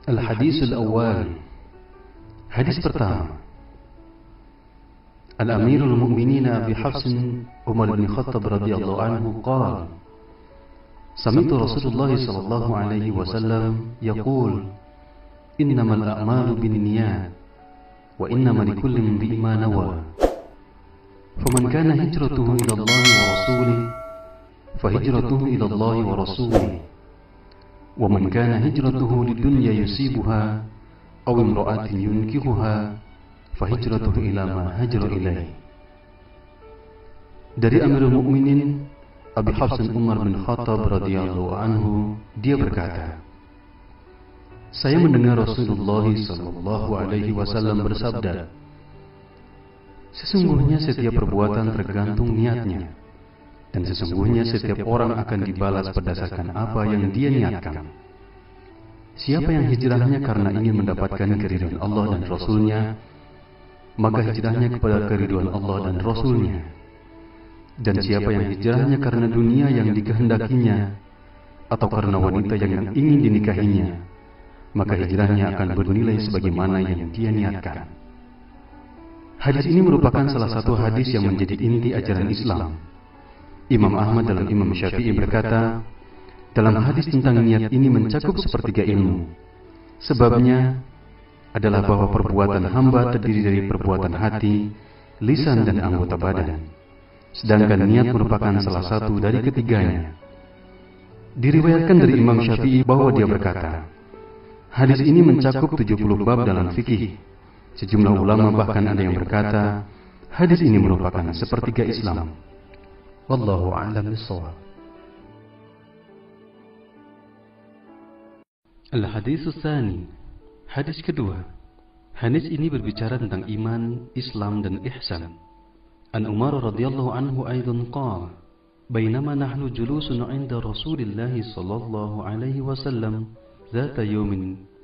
Al-Hadis Al-Awwal. Hadis pertama. Al-Amirul Mu'minin Abi Hafs Umar bin Khattab radhiyallahu anhu qala: Sami'tu Rasulullah sallallahu alaihi wasallam yaqul: Innamal a'malu binniyat wa innama likulli imri'in ma nawa. Faman kana hijratuhu ila Allah wa rasulihi fa hijratuhu ila Allah wa rasulihi. ومن كان هجرته للدنيا يصيبها أو امرأة ينكحها فهجرته إلى ما هاجر إليه. Dari Amirul Mukminin Abi Hafs Umar bin Khattab radhiyallahu anhu, dia berkata, saya mendengar Rasulullah sallallahu alaihi wasallam bersabda, sesungguhnya setiap perbuatan tergantung niatnya, dan sesungguhnya setiap orang akan dibalas berdasarkan apa yang dia niatkan. Siapa yang hijrahnya karena ingin mendapatkan keridhaan Allah dan Rasul-Nya, maka hijrahnya kepada keridhaan Allah dan Rasul-Nya. Dan siapa yang hijrahnya karena dunia yang dikehendakinya, atau karena wanita yang ingin dinikahinya, maka hijrahnya akan bernilai sebagaimana yang dia niatkan. Hadis ini merupakan salah satu hadis yang menjadi inti ajaran Islam. Imam Ahmad dalam Imam Syafi'i berkata, dalam hadis tentang niat ini mencakup sepertiga ilmu. Sebabnya adalah bahwa perbuatan hamba terdiri dari perbuatan hati, lisan dan anggota badan. Sedangkan niat merupakan salah satu dari ketiganya. Diriwayatkan dari Imam Syafi'i bahwa dia berkata, hadis ini mencakup 70 bab dalam fikih. Sejumlah ulama bahkan ada yang berkata, hadis ini merupakan sepertiga Islam. Wallahu a'lam bishawab. Al-Hadis Tsani. Hadis kedua. Hadis ini berbicara tentang iman, Islam dan ihsan. An Umar radhiyallahu anhu aidan qala: Bainama nahnu julusun 'inda Rasulillah sallallahu alaihi wasallam ذات يوم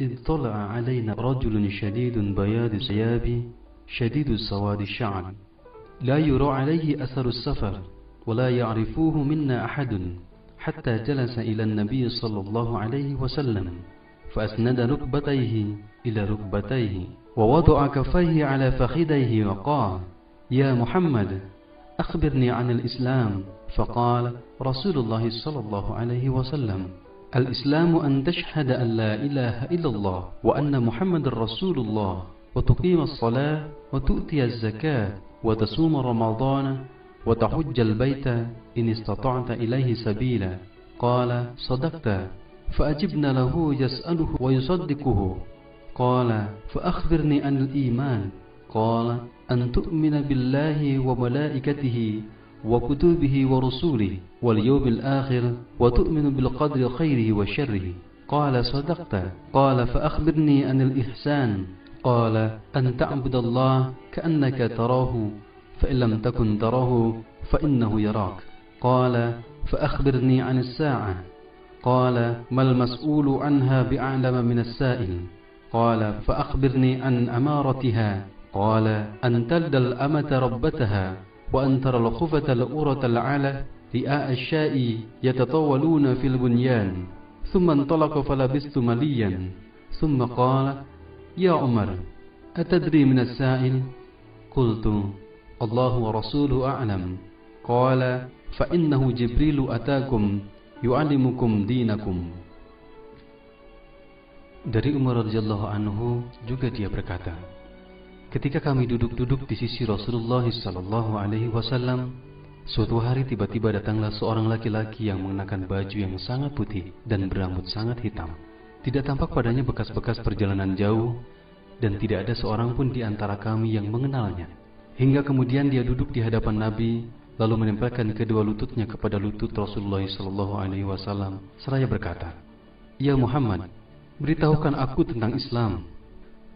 إذ طلع علينا رجل شديد بياض الثياب شديد سواد الشعر لا يرى عليه أثر السفر ولا يعرفوه منا أحد حتى جلس إلى النبي صلى الله عليه وسلم فأسند ركبتيه إلى ركبتيه ووضع كفيه على فخذيه وقال: يا محمد أخبرني عن الإسلام. فقال رسول الله صلى الله عليه وسلم: الإسلام أن تشهد أن لا إله إلا الله وأن محمد رسول الله وتقيم الصلاة وتؤتي الزكاة وتصوم رمضان وتحج البيت إن استطعت إليه سبيلا. قال: صدقت. فأجبنا له يسأله ويصدقه. قال: فأخبرني عن الإيمان. قال: أن تؤمن بالله وملائكته وكتبه ورسوله واليوم الآخر وتؤمن بالقدر خيره وشره. قال: صدقت. قال: فأخبرني عن الإحسان. قال: أن تعبد الله كأنك تراه فإن لم تكن تراه فإنه يراك. قال: فأخبرني عن الساعة. قال: ما المسؤول عنها بأعلم من السائل. قال: فأخبرني عن أمارتها. قال: أن تلد الأمة ربتها وأن ترى الخفة الأورة العالة رئاء الشاء يتطاولون في البنيان. ثم انطلق فلبثت مليا ثم قال: يا عمر أتدري من السائل؟ قلت: الله ورسوله أعلم. قال: فإنه جبريل أتاكم يعلمكم دينكم. Dari Umar radhiyallahu anhu juga dia berkata, ketika kami duduk-duduk di sisi Rasulullah sallallahu alaihi wasallam, suatu hari tiba-tiba datanglah seorang laki-laki yang mengenakan baju yang sangat putih dan berambut sangat hitam. Tidak tampak padanya bekas-bekas perjalanan jauh dan tidak ada seorang pun di antara kami yang mengenalnya. Hingga kemudian dia duduk di hadapan Nabi, lalu menempelkan kedua lututnya kepada lutut Rasulullah sallallahu alaihi wasallam seraya berkata, "Ya Muhammad, beritahukan aku tentang Islam."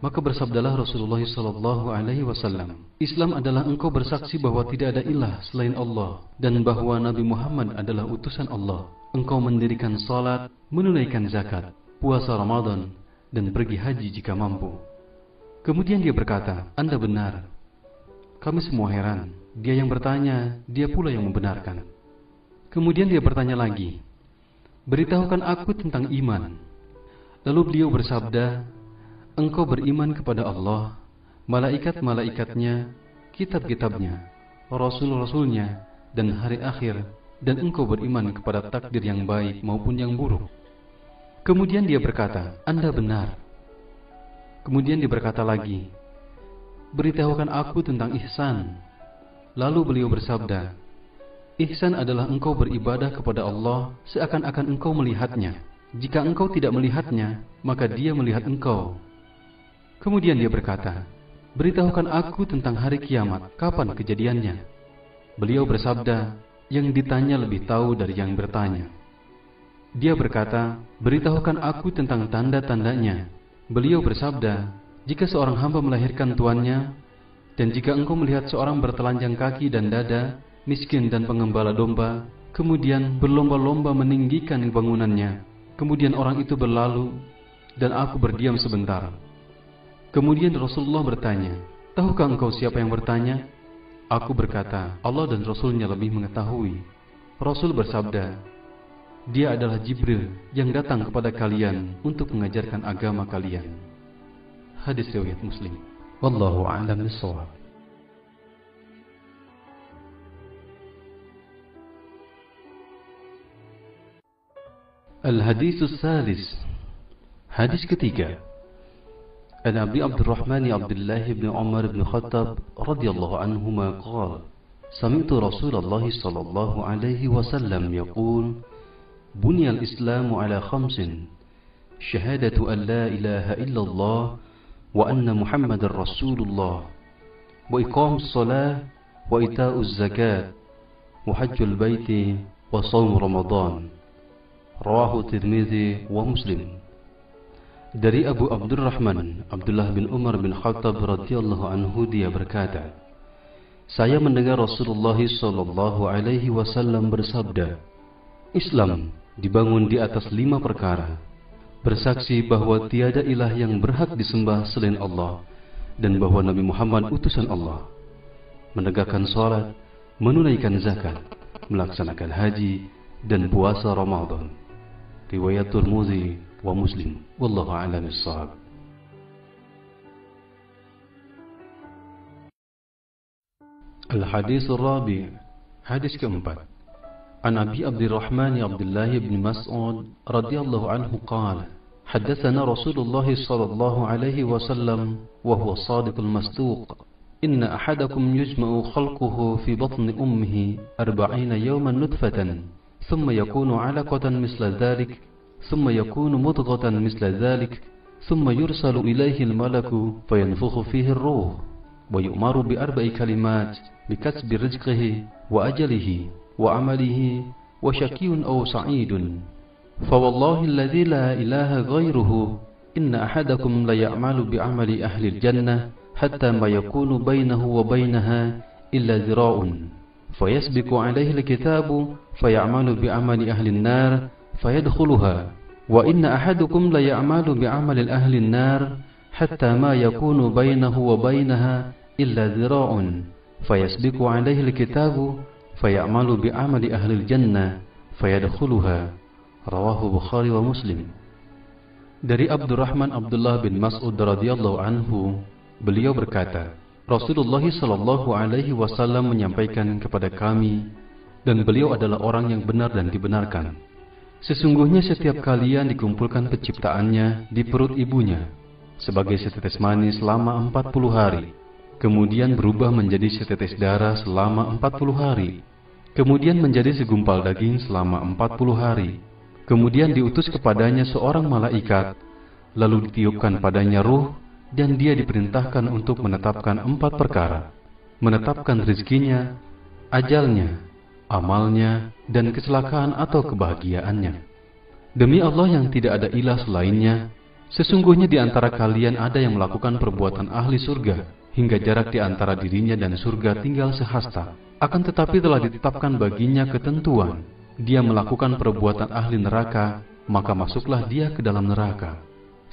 Maka bersabdalah Rasulullah sallallahu alaihi wasallam, "Islam adalah engkau bersaksi bahwa tidak ada ilah selain Allah dan bahwa Nabi Muhammad adalah utusan Allah. Engkau mendirikan salat, menunaikan zakat, puasa Ramadan dan pergi haji jika mampu." Kemudian dia berkata, "Anda benar." Kami semua heran. Dia yang bertanya, dia pula yang membenarkan. Kemudian dia bertanya lagi, "Beritahukan aku tentang iman." Lalu beliau bersabda, "Engkau beriman kepada Allah, malaikat-malaikatnya, kitab-kitabnya, rasul-rasulnya, dan hari akhir, dan engkau beriman kepada takdir yang baik maupun yang buruk." Kemudian dia berkata, "Anda benar." Kemudian dia berkata lagi, "Beritahukan aku tentang ihsan." Lalu beliau bersabda, "Ihsan adalah engkau beribadah kepada Allah seakan-akan engkau melihatnya. Jika engkau tidak melihatnya, maka dia melihat engkau." Kemudian dia berkata, "Beritahukan aku tentang hari kiamat, kapan kejadiannya?" Beliau bersabda, "Yang ditanya lebih tahu dari yang bertanya." Dia berkata, "Beritahukan aku tentang tanda-tandanya." Beliau bersabda, "Jika seorang hamba melahirkan tuannya, dan jika engkau melihat seorang bertelanjang kaki dan dada, miskin dan pengembala domba, kemudian berlomba-lomba meninggikan bangunannya, kemudian orang itu berlalu, dan aku berdiam sebentar." Kemudian Rasulullah bertanya, "Tahukah engkau siapa yang bertanya?" Aku berkata, "Allah dan Rasulnya lebih mengetahui." Rasul bersabda, "Dia adalah Jibril yang datang kepada kalian untuk mengajarkan agama kalian." Hadis riwayat Muslim. Wallahu a'lam bishawab. Al-Hadis Salis. Hadis ketiga. An Abi Abdurrahman Abdullah bin Umar bin Khattab radhiyallahu anhuma qala, sami'tu Rasulullah sallallahu alaihi wasallam yaqul, "Bunya al-Islamu ala khamsin, syahadatu an la ilaha illallah wa anna Muhammadar Rasulullah, wa iqamus salah, wa ita'uz zakat, wa hajjul baiti, wa shaum Ramadan." Rawahu Tirmidzi wa Muslim. Dari Abu Abdurrahman Abdullah bin Umar bin Khattab radhiyallahu anhu, dia berkata, "Saya mendengar Rasulullah sallallahu alaihi wasallam bersabda, Islam dibangun di atas 5 perkara: bersaksi bahwa tiada ilah yang berhak disembah selain Allah, dan bahwa Nabi Muhammad utusan Allah, menegakkan salat, menunaikan zakat, melaksanakan haji, dan puasa Ramadan." Riwayat Tirmidzi wa Muslim. Wallahu a'lam bishawab. Al-Hadis Ar-Rabi'. Hadis keempat. An Abi Abdurrahman Abdullah bin Mas'ud radhiyallahu anhu qala, haddatsana Rasulullah sallallahu alaihi wasallam wa huwa as-sadiqul masduq, inna ahadakum yujma'u khalquhu fi batni ummihi 40 yawman nutfatan, thumma yakunu 'alaqatan misla dhalik, thumma yakunu mudghatan misla dhalik, thumma yursalu ilayhi al-malaku fayanfukhu fihi ar-ruh, wa yu'maru bi 4 kalimat bikasbi rizqihi wa ajalihi wa amalihi wa syaqiyyun aw sa'idun. Fa wallahi alladhi la ilaha ghayruhu, inna ahadakum la ya'malu bi 'amali ahli al-jannah hatta ma yakunu bainahu wa bainaha illa dhira'un, fayasbiqu 'alayhi al-kitabu fay'amalu bi 'amali ahli an-nar fayadkhuluha, wa inna ahadukum la ya'malu bi 'amali ahli an-nar hatta ma yakunu bainahu wa bainaha illa dhira'un, fayasbiqu 'alayhi al-kitabu fay'amalu bi 'amali ahli al-jannah fayadkhuluha. Rawahu Bukhari wa Muslim. Dari Abdurrahman Abdullah bin Mas'ud radhiyallahu anhu, beliau berkata, Rasulullah sallallahu alaihi wasallam menyampaikan kepada kami, dan beliau adalah orang yang benar dan dibenarkan, sesungguhnya setiap kalian dikumpulkan penciptaannya di perut ibunya sebagai setetes mani selama 40 hari, kemudian berubah menjadi setetes darah selama 40 hari, kemudian menjadi segumpal daging selama 40 hari, kemudian diutus kepadanya seorang malaikat, lalu ditiupkan padanya ruh, dan dia diperintahkan untuk menetapkan 4 perkara: menetapkan rizkinya, ajalnya, amalnya, dan kecelakaan atau kebahagiaannya. Demi Allah yang tidak ada ilah selainnya, sesungguhnya di antara kalian ada yang melakukan perbuatan ahli surga, hingga jarak di antara dirinya dan surga tinggal sehasta. Akan tetapi telah ditetapkan baginya ketentuan, dia melakukan perbuatan ahli neraka, maka masuklah dia ke dalam neraka.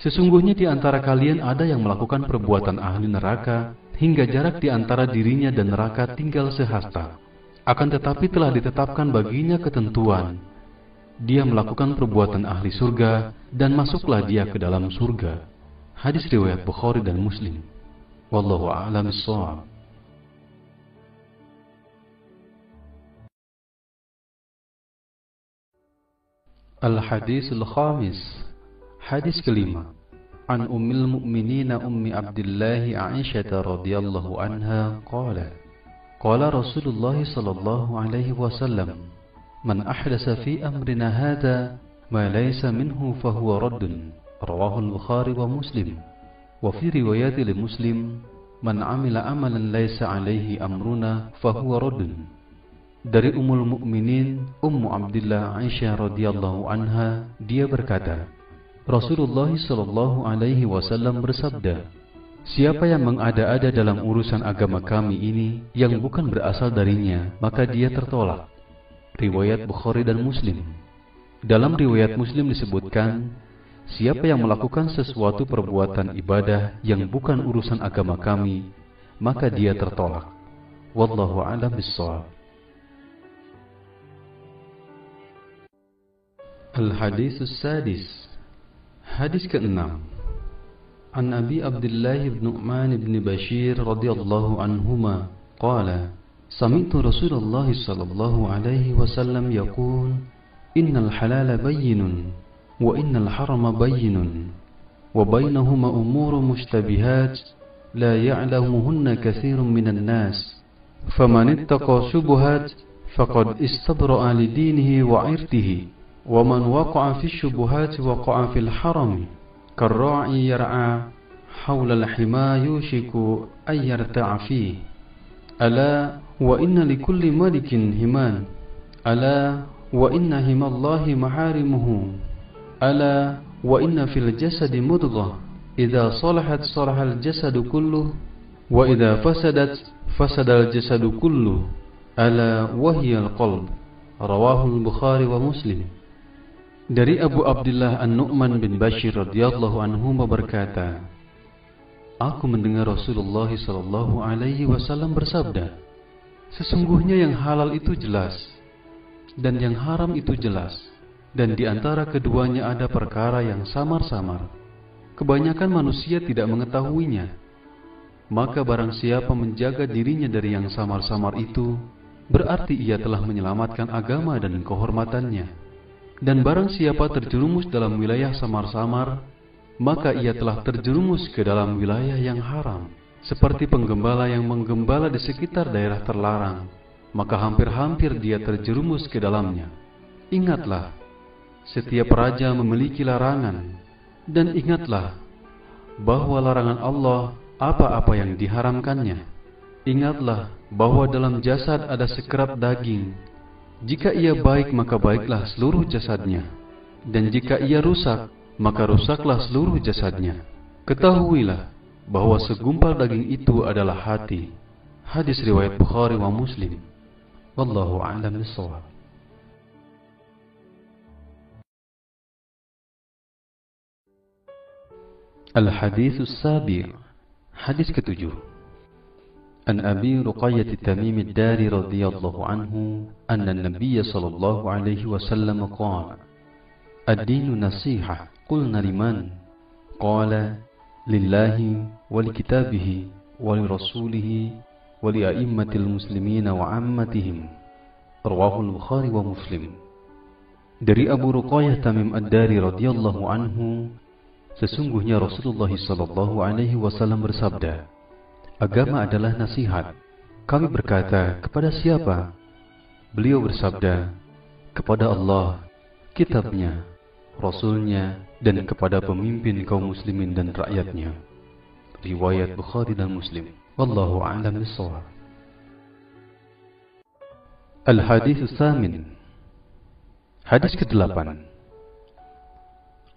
Sesungguhnya di antara kalian ada yang melakukan perbuatan ahli neraka, hingga jarak di antara dirinya dan neraka tinggal sehasta. Akan tetapi telah ditetapkan baginya ketentuan. Dia melakukan perbuatan ahli surga dan masuklah dia ke dalam surga. Hadis riwayat Bukhari dan Muslim. Wallahu a'lam bishawab. Al-Hadisul Khamis. Hadis kelima. An Ummil Mu'minin Ummi Abdullah Aisyah radhiyallahu anha qala qala Rasulullah sallallahu alaihi wasallam man ahdasa fi amrina hadha ma laysa minhu fahuwa raddun. Rawahu al-Bukhari wa Muslim. Wa fi riwayat li Muslim man amila amalan laysa alaihi amruna fahuwa raddun. Dari Ummul Mukminin Ummu Abdillah Aisyah radhiyallahu anha, dia berkata, Rasulullah sallallahu alaihi wasallam bersabda, siapa yang mengada-ada dalam urusan agama kami ini yang bukan berasal darinya, maka dia tertolak. Riwayat Bukhari dan Muslim. Dalam riwayat Muslim disebutkan, siapa yang melakukan sesuatu perbuatan ibadah yang bukan urusan agama kami, maka dia tertolak. Wallahu a'lam bishawab. Al-Haditsus Sadis. Hadis ke-6. An Abi Abdullah ibn Nu'man ibn Bashir radhiyallahu anhuma qala sami'tu Rasulullah sallallahu alaihi wasallam yaqul innal halala bayyinun wa innal harama bayyinun wa bainahuma umurun mushtabihat la ya'lamuhunna katsirun minan nas faman ittaqa syubuhat faqad istabra'a li dinihi wa 'irdihi ومن وقع في الشبهات وقع في الحرم كالراعي يرعى حول الحمى يوشك أن يرتع فيه ألا وإن لكل ملك همان ألا وإن هم الله محارمه ألا وإن في الجسد مضغة إذا صلحت صلح الجسد كله وإذا فسدت فسد الجسد كله ألا وهي القلب. رواه البخاري ومسلم. Dari Abu Abdullah An-Nu'man bin Bashir radhiyallahu anhu berkata, aku mendengar Rasulullah sallallahu alaihi wasallam bersabda, sesungguhnya yang halal itu jelas dan yang haram itu jelas, dan di antara keduanya ada perkara yang samar-samar. Kebanyakan manusia tidak mengetahuinya. Maka barang siapa menjaga dirinya dari yang samar-samar itu, berarti ia telah menyelamatkan agama dan kehormatannya. Dan barang siapa terjerumus dalam wilayah samar-samar, maka ia telah terjerumus ke dalam wilayah yang haram. Seperti penggembala yang menggembala di sekitar daerah terlarang, maka hampir-hampir dia terjerumus ke dalamnya. Ingatlah, setiap raja memiliki larangan, dan ingatlah bahwa larangan Allah apa-apa yang diharamkannya. Ingatlah bahwa dalam jasad ada sekerap daging. Jika ia baik, maka baiklah seluruh jasadnya, dan jika ia rusak, maka rusaklah seluruh jasadnya. Ketahuilah bahwa segumpal daging itu adalah hati. Hadis riwayat Bukhari wa Muslim. Wallahu a'lam bishawab. Al-Haditsus Sabi'. Hadis ke-7. An Abi Ruqayyah Tamim ad-Dari radhiyallahu anhu anna an-nabiy sallallahu alaihi wasallam qala ad-dinu nasihah. Qulna liman? Qala lillahi wa likitabihi wa lirasulihi wa li'a'immatil muslimina wa 'ammatihim. Rawahu al-Bukhari wa Muslim. Dari Abu Ruqayyah Tamim ad-Dari radhiyallahu anhu, sesungguhnya Rasulullah sallallahu alaihi wasallam bersabda, agama adalah nasihat. Kami berkata, kepada siapa? Beliau bersabda, kepada Allah, kitabnya, Rasulnya, dan kepada pemimpin kaum muslimin dan rakyatnya. Riwayat Bukhari dan Muslim. Wallahu a'lam bishawab. Al-Haditsus Tsamin. Hadis ke-8.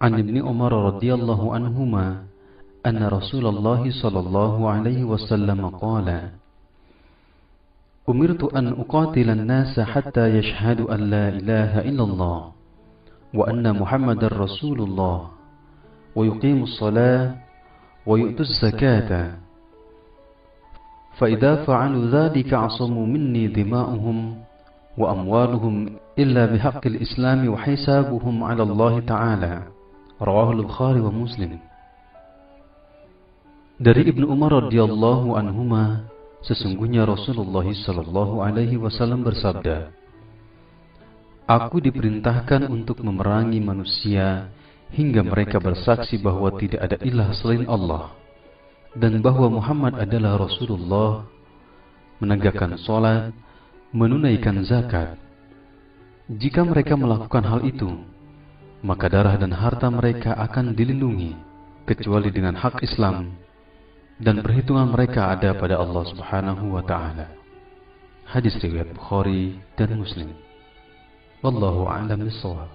An Ibni Umar radhiyallahu anhuma anna Rasulullah sallallahu alaihi wasallam qala umirtu an uqatila an-nasa hatta yashhadu an la ilaha illallah wa anna Muhammadar Rasulullah wa yuqimus salah wa yu'tuz zakata fa idza fa'alu dhalika 'asamu minni dima'uhum وأموالهم إلا بحق الإسلام وحسابهم على الله تعالى. رواه البخاري ومسلم. Dari Ibnu Umar radhiyallahu anhuma, sesungguhnya Rasulullah sallallahu alaihi wasallam bersabda, "Aku diperintahkan untuk memerangi manusia hingga mereka bersaksi bahwa tidak ada ilah selain Allah dan bahwa Muhammad adalah Rasulullah, menegakkan salat, menunaikan zakat. Jika mereka melakukan hal itu, maka darah dan harta mereka akan dilindungi kecuali dengan hak Islam, dan perhitungan mereka ada pada Allah Subhanahu wa taala." Hadis riwayat Bukhari dan Muslim. Wallahu a'lam bishawab.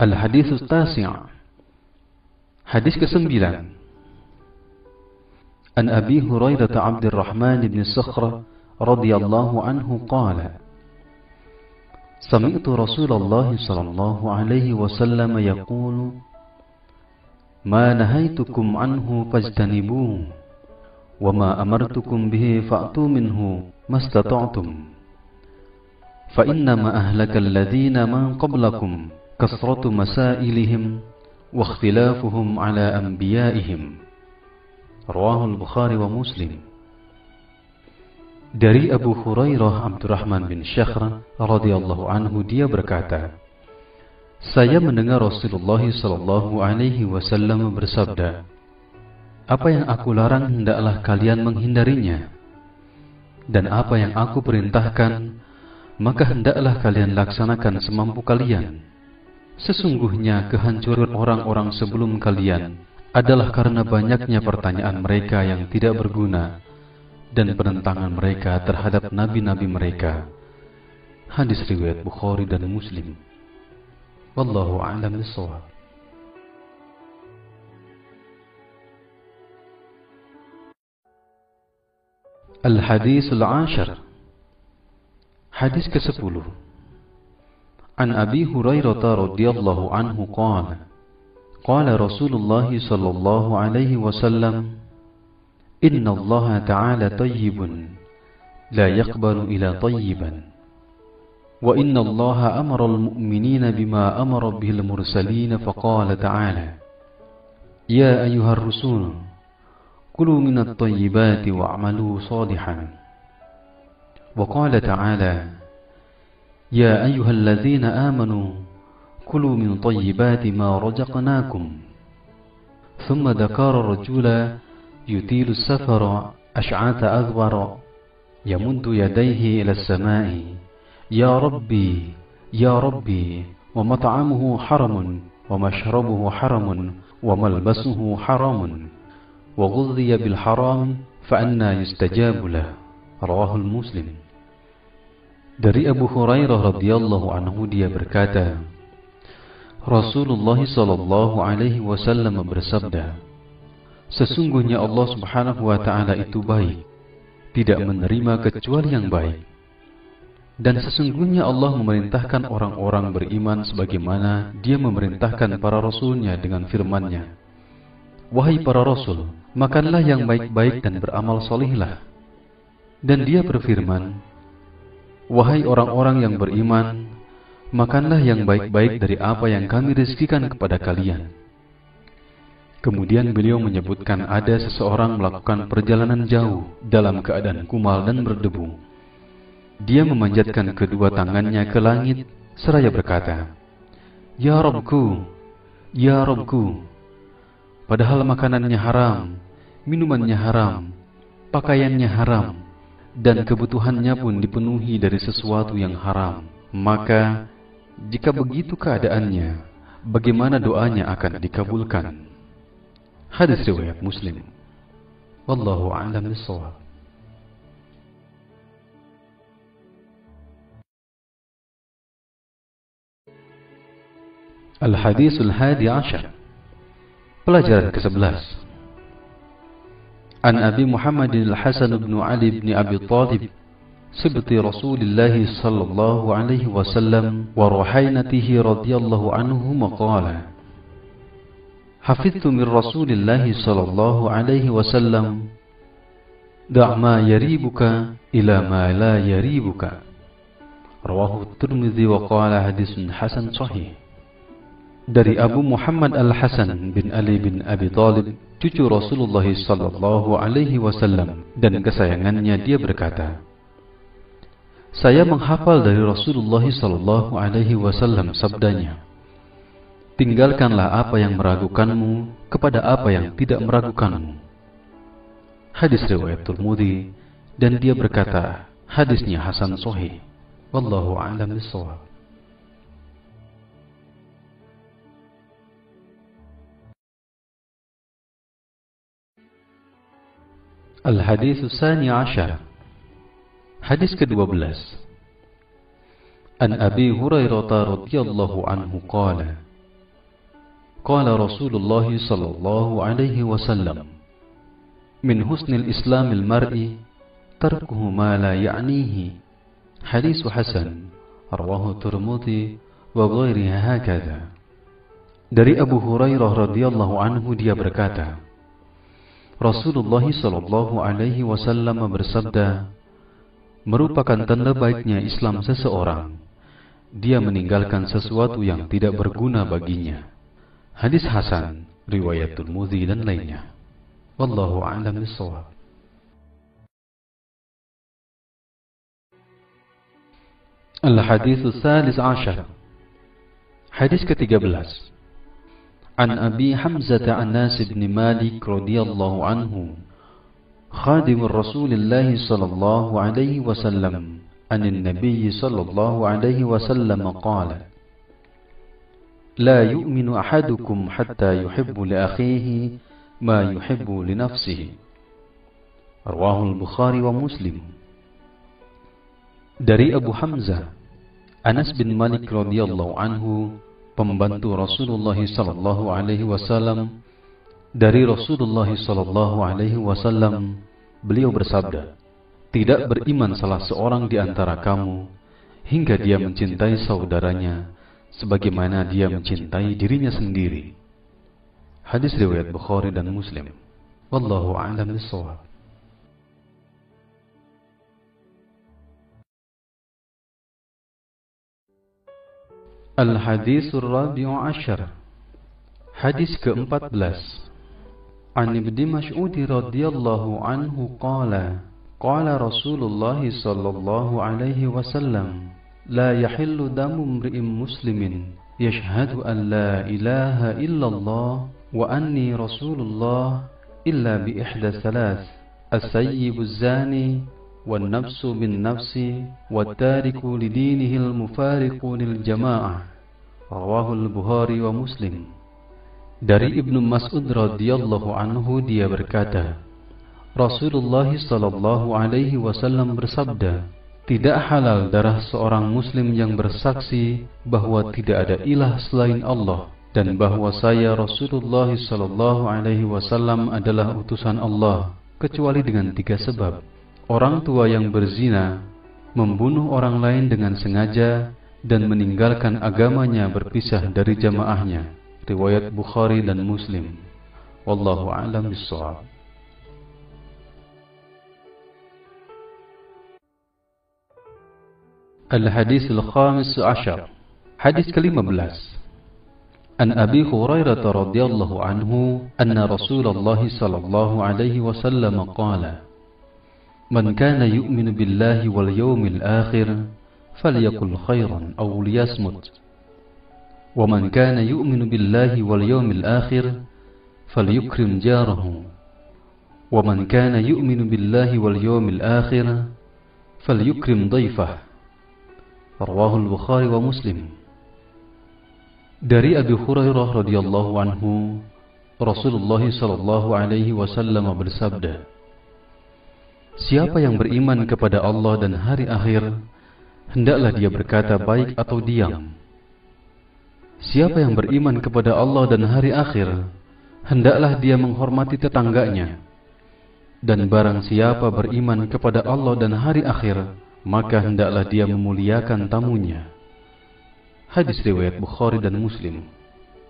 Al-Hadits At-Tasi'. Hadis ke-9. An Abi Hurairah Abdurrahman bin Sakhrah radhiyallahu anhu qala, Sami'tu Rasulullah sallallahu alaihi wasallam yaqulu, Ma nahaitukum anhu fajtanibuhu, wa ma amartukum bihi fa'tu minhu mastata'tum. Fa innama ahlaka alladhina man qablakum kasratu masailihim wa ikhtilafuhum ala anbiya'ihim. Rawahu al-Bukhari wa Muslim. Dari Abu Hurairah Abdurrahman bin Sakhrah radhiyallahu anhu, dia berkata, saya mendengar Rasulullah sallallahu alaihi wasallam bersabda, apa yang aku larang hendaklah kalian menghindarinya, dan apa yang aku perintahkan maka hendaklah kalian laksanakan semampu kalian. Sesungguhnya kehancuran orang-orang sebelum kalian adalah karena banyaknya pertanyaan mereka yang tidak berguna dan penentangan mereka terhadap nabi-nabi mereka. Hadis riwayat Bukhari dan Muslim. Wallahu a'lam bishawab. Al-Hadits Al-Ashar. Hadis ke-10. An Abi Hurairah radhiyallahu anhu qala, qala Rasulullah sallallahu alaihi wasallam, Inna Allah Ta'ala tayyibun, la yaqbalu ila tayyiban. Wa inna Allah amara al-mu'minina bima amara bihil mursalin, faqala ta'ala, Ya ayyuhar rusul, kulu minat tayyibati wa'amalu salihan. Wa qala ta'ala, Ya ayyuhal ladhina amanu, kulu min tayyibati ma rajaqnakum. Thumma dhakara rajula يطيل السفر أشعث أغبر يمد يديه إلى السماء يا ربي يا ربي ومطعمه حرم ومشربه حرم وملبسه حرام وغذي بالحرام فأنى يستجاب له. رواه المسلم. Dari Abu Hurairah radhiyallahu anhu, dia berkata, Rasulullah sallallahu alaihi wasallam bersabda, sesungguhnya Allah Subhanahu wa ta'ala itu baik, tidak menerima kecuali yang baik. Dan sesungguhnya Allah memerintahkan orang-orang beriman sebagaimana Dia memerintahkan para rasulnya dengan firman-Nya, Wahai para rasul, makanlah yang baik-baik dan beramal solihlah. Dan Dia berfirman, Wahai orang-orang yang beriman, makanlah yang baik-baik dari apa yang kami rezekikan kepada kalian. Kemudian beliau menyebutkan ada seseorang melakukan perjalanan jauh dalam keadaan kumal dan berdebu. Dia memanjatkan kedua tangannya ke langit seraya berkata, Ya Rabbku, Ya Rabbku. Padahal makanannya haram, minumannya haram, pakaiannya haram, dan kebutuhannya pun dipenuhi dari sesuatu yang haram. Maka, jika begitu keadaannya, bagaimana doanya akan dikabulkan? Hadis riwayat Muslim. Wallahu a'lam bishawab. Al-Hadits Al-11. Pelajaran ke-11. An Abi Muhammad Al-Hasan bin Ali bin Abi Talib, sibti Rasulullah sallallahu alaihi wasallam wa ruhainatihi radhiyallahu anhu, qala, hafidtu min Rasulillah sallallahu alaihi wasallam, da' ma yaribuka ila ma la yaribuka. Rawahu Tirmidzi wa qala hadisun hasan sahih. Dari Abu Muhammad Al-Hasan bin Ali bin Abi Thalib, cucu Rasulullah sallallahu alaihi wasallam dan kesayangannya, dia berkata, saya menghafal dari Rasulullah sallallahu alaihi wasallam sabdanya, tinggalkanlah apa yang meragukanmu kepada apa yang tidak meragukanmu. Hadis riwayat Tirmidzi, dan dia berkata hadisnya hasan sahih. Wallahu a'lam bishawab. Al-Hadits Tsani Ashar. Hadis ke-12. An Abi Hurairah radhiyallahu anhu qala, qala Rasulullah sallallahu alaihi wasallam, min husnil islamil mar'i tarkuhu ma la ya'nihi. Hadis hasan. Rawahu Tirmidzi wa ghairihi hakadha. Dari Abu Hurairah radhiyallahu anhu, dia berkata, Rasulullah sallallahu alaihi wasallam bersabda, merupakan tanda baiknya Islam seseorang, dia meninggalkan sesuatu yang tidak berguna baginya. Hadis hasan, riwayat Tirmidzi dan lainnya. Wallahu a'lam bishawab. Al-Hadits Tsalits Ashar. Hadis ke-13. An Abi Hamzah Anas bin Malik radhiyallahu anhu, khadim Rasulullah sallallahu alaihi wasallam, anin Nabi sallallahu alaihi wasallam qala, la yu'minu ahadukum hatta yuhibbu li akhihi ma yuhibbu li nafsihi. Rawahu Al-Bukhari wa Muslim. Dari Abu Hamzah Anas bin Malik radhiyallahu anhu, pembantu Rasulullah sallallahu alaihi wasallam, dari Rasulullah sallallahu alaihi wasallam, beliau bersabda, tidak beriman salah seorang di antara kamu hingga dia mencintai saudaranya sebagaimana dia mencintai dirinya sendiri. Hadis riwayat Bukhari dan Muslim. Wallahu a'lam bishawab. Al-Hadits Ar-Rabi'u Ashar. Hadis ke-14. An Ibnu Mas'ud radhiyallahu anhu qala, qala Rasulullah sallallahu alaihi wasallam, la yahillu damu imri'in muslimin yashhadu an la ilaha illallah wa anni rasulullah illa bi ihda thalath, as-sayyibu az-zani والنفس بالنفس والتارك لدينه المفارق للجماعة. رواه البخاري ومسلم. Dari Ibnu Mas'ud radhiyallahu anhu, dia berkata, Rasulullah sallallahu alaihi wasallam bersabda, tidak halal darah seorang muslim yang bersaksi bahwa tidak ada ilah selain Allah dan bahwa saya Rasulullah sallallahu alaihi wasallam adalah utusan Allah, kecuali dengan 3 sebab. Orang tua yang berzina, membunuh orang lain dengan sengaja, dan meninggalkan agamanya berpisah dari jamaahnya. Riwayat Bukhari dan Muslim. Wallahu a'lam bishawab. Al-Hadits Al-Khamis Ashar. Hadis ke-15. An Abi Hurairah radhiyallahu anhu, anna Rasulullah sallallahu alaihi wasallam qala, man kana yu'minu billahi wal yawmil akhir falyaqul khairan aw liyasmut, wa man kana yu'minu billahi wal yawmil akhir falyukrim jarahu, wa man kana yu'minu billahi wal yawmil akhir falyukrim dhayfah. Rawahu Al-Bukhari wa Muslim. Dari Abi Hurairah radhiyallahu anhu, Rasulullah sallallahu alaihi wasallam bersabda, siapa yang beriman kepada Allah dan hari akhir, hendaklah dia berkata baik atau diam. Siapa yang beriman kepada Allah dan hari akhir, hendaklah dia menghormati tetangganya. Dan barang siapa beriman kepada Allah dan hari akhir, maka hendaklah dia memuliakan tamunya. Hadis riwayat Bukhari dan Muslim.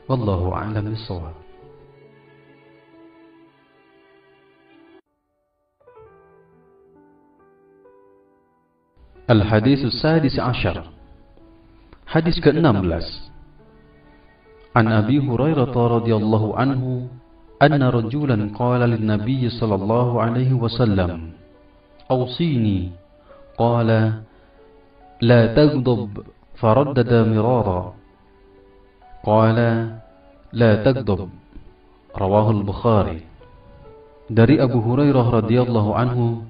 Wallahu a'lam bishawab. Al-Hadis As-Sadis Ashar. Hadis ke-16. An Abi Hurairah radhiyallahu anhu anna rajulan qala lin-nabiy sallallahu alaihi wasallam, "Awsini." Qala, "La taghdab." Faraddada mirara. Qala, "La taghdab." Rawahul Bukhari. Dari Abu Hurairah radhiyallahu anhu,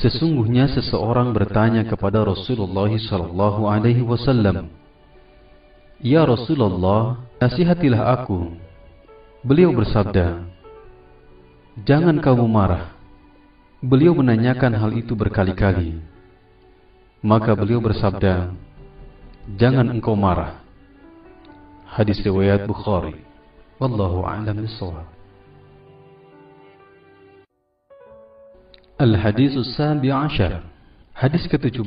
sesungguhnya seseorang bertanya kepada Rasulullah sallallahu alaihi wasallam, "Ya Rasulullah, nasihatilah aku." Beliau bersabda, "Jangan kamu marah." Beliau menanyakan hal itu berkali-kali. Maka beliau bersabda, "Jangan engkau marah." Hadis riwayat Bukhari. Wallahu a'lam bishawab. Al-Hadis As-Sabi Ashar. Hadis ke-17.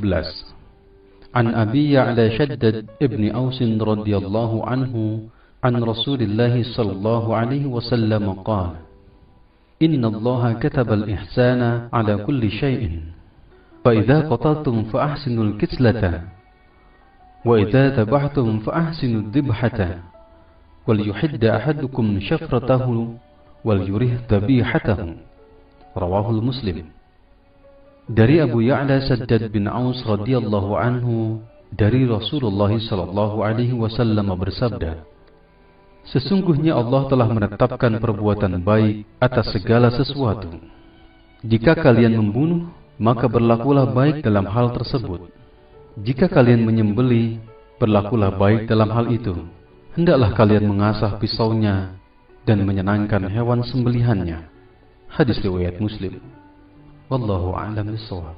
An Abi Ya'la Shaddad ibn Aus radhiyallahu anhu an Rasulillah sallallahu alaihi wasallam qala, "Inna Allah kataba al-ihsana ala kulli shay'in. Fa idza qataltum fa ahsinul kislata, wa idza dhabhtum fa ahsinud dhibhata, wal yuhidda ahadukum shafratahu wal yurih dhabihatahu." Rawahul Muslim. Dari Abu Ya'la Shaddad bin Aus radhiyallahu anhu dari Rasulullah sallallahu alaihi wasallam bersabda, "Sesungguhnya Allah telah menetapkan perbuatan baik atas segala sesuatu. Jika kalian membunuh, maka berlakulah baik dalam hal tersebut. Jika kalian menyembelih, berlakulah baik dalam hal itu. Hendaklah kalian mengasah pisaunya dan menyenangkan hewan sembelihannya." Hadis riwayat Muslim. Wallahu a'lam bishawab.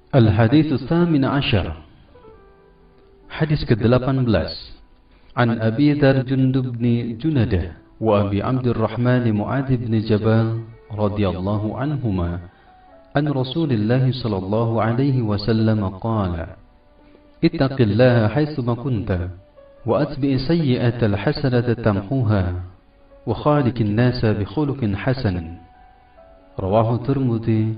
Al-Hadis Ats-Tsamin Ashar. Hadis ke-18. An Abi Dzar Jundub bin Junadah wa Abi Abdurrahman Mu'adz bin Jabal radhiyallahu anhuma an Rasulillah sallallahu alaihi wasallam qala, "Ittaqillaha haitsu ma kunta wa atbi' sayyi'ata al-hasanata tamhuha wa khaliqin nasa bi khuluqin hasan." Rawahu Tirmidzi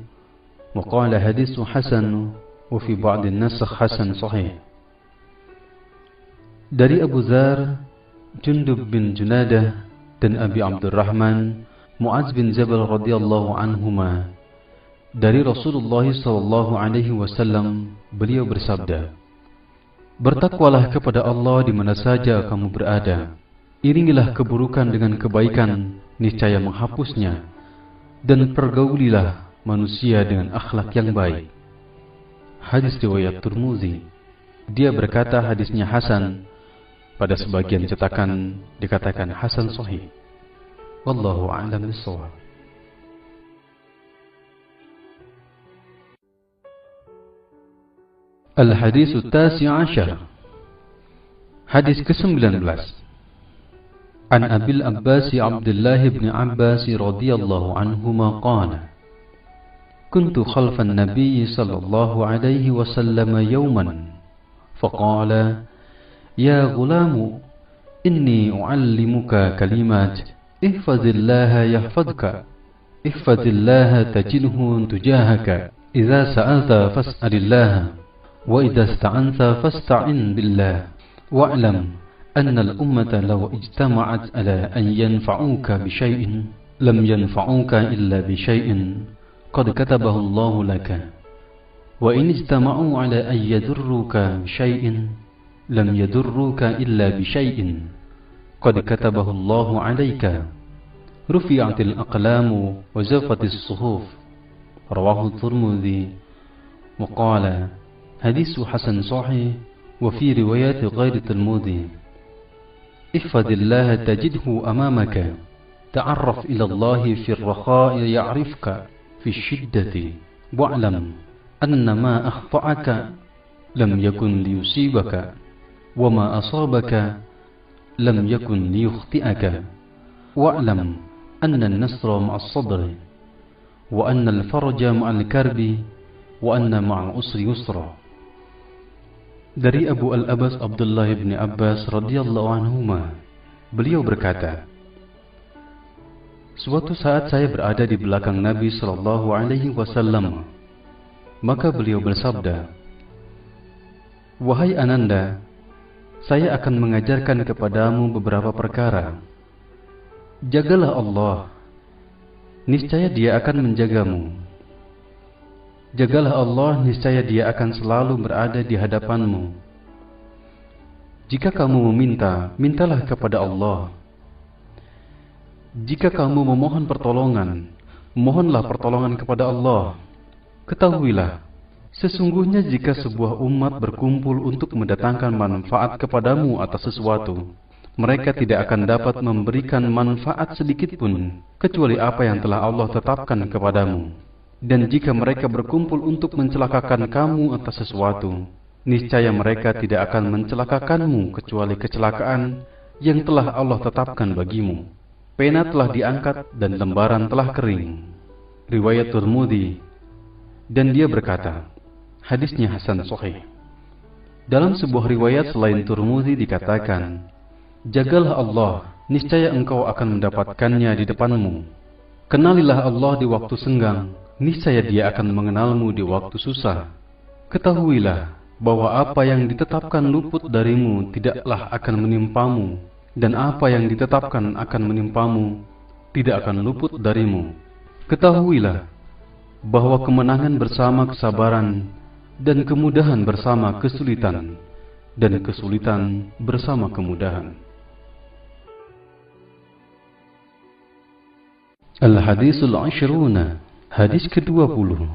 wa qala haditsu hasan wa fi ba'd an-nusakh hasan sahih. Dari Abu Dzar Jundub bin Junadah dan Abi Abdurrahman Mu'adz bin Jabal radhiyallahu anhuma, dari Rasulullah sallallahu alaihi wasallam, beliau bersabda, "Bertakwalah kepada Allah di mana saja kamu berada. Iringilah keburukan dengan kebaikan, niscaya menghapusnya. Dan pergaulilah manusia dengan akhlak yang baik." Hadis riwayat Tirmidzi. Dia berkata hadisnya hasan. Pada sebagian cetakan dikatakan hasan sahih. Wallahu a'lam bishawab. Al-Hadis Ats-Tasi' Ashar. Hadis ke-19. An Abil Abbas Abdullah bin Abbas radhiyallahu anhuma qala, "Kuntu khalfan Nabiy sallallahu alaihi wasallam yawman, faqala, 'Ya ghulamu, inni u'allimuka kalimat, ihfazillaha yahfazka, ihfazillaha tajidhu tujahaka, idza sa'alta fas'alillaha, وإذا استعنت فاستعن بالله واعلم أن الأمة لو اجتمعت على أن ينفعوك بشيء لم ينفعوك إلا بشيء قد كتبه الله لك وإن اجتمعوا على أن يضروك بشيء لم يضروك إلا بشيء قد كتبه الله عليك رفعت الأقلام وجفت الصحف." رواه الترمذي وقال حديث حسن صحيح. وفي روايات غير الترمذي، "احفظ الله تجده أمامك، تعرف إلى الله في الرخاء يعرفك في الشدة، واعلم أن ما أخطأك لم يكن ليصيبك، وما أصابك لم يكن ليخطئك، واعلم أن النصر مع الصبر، وأن الفرج مع الكرب، وأن مع العسر يسرا." Dari Abu Al-Abbas Abdullah bin Abbas radhiyallahu anhuma, beliau berkata, Suatu saat saya berada di belakang Nabi sallallahu alaihi wasallam. Maka beliau bersabda, "Wahai Ananda, saya akan mengajarkan kepadamu beberapa perkara. Jagalah Allah, niscaya Dia akan menjagamu. Jagalah Allah, niscaya Dia akan selalu berada di hadapanmu. Jika kamu meminta, mintalah kepada Allah. Jika kamu memohon pertolongan, mohonlah pertolongan kepada Allah. Ketahuilah, sesungguhnya jika sebuah umat berkumpul untuk mendatangkan manfaat kepadamu atas sesuatu, mereka tidak akan dapat memberikan manfaat sedikitpun, kecuali apa yang telah Allah tetapkan kepadamu. Dan jika mereka berkumpul untuk mencelakakan kamu atas sesuatu, niscaya mereka tidak akan mencelakakanmu kecuali kecelakaan yang telah Allah tetapkan bagimu. Pena telah diangkat dan lembaran telah kering." Riwayat Tirmidzi. Dan dia berkata, hadisnya hasan sahih. Dalam sebuah riwayat selain Tirmidzi dikatakan, "Jagalah Allah, niscaya engkau akan mendapatkannya di depanmu. Kenalilah Allah di waktu senggang, niscaya Dia akan mengenalmu di waktu susah. Ketahuilah bahwa apa yang ditetapkan luput darimu tidaklah akan menimpamu, dan apa yang ditetapkan akan menimpamu tidak akan luput darimu. Ketahuilah bahwa kemenangan bersama kesabaran, dan kemudahan bersama kesulitan, dan kesulitan bersama kemudahan." Al-Hadisul Ashruna, hadis ke-20.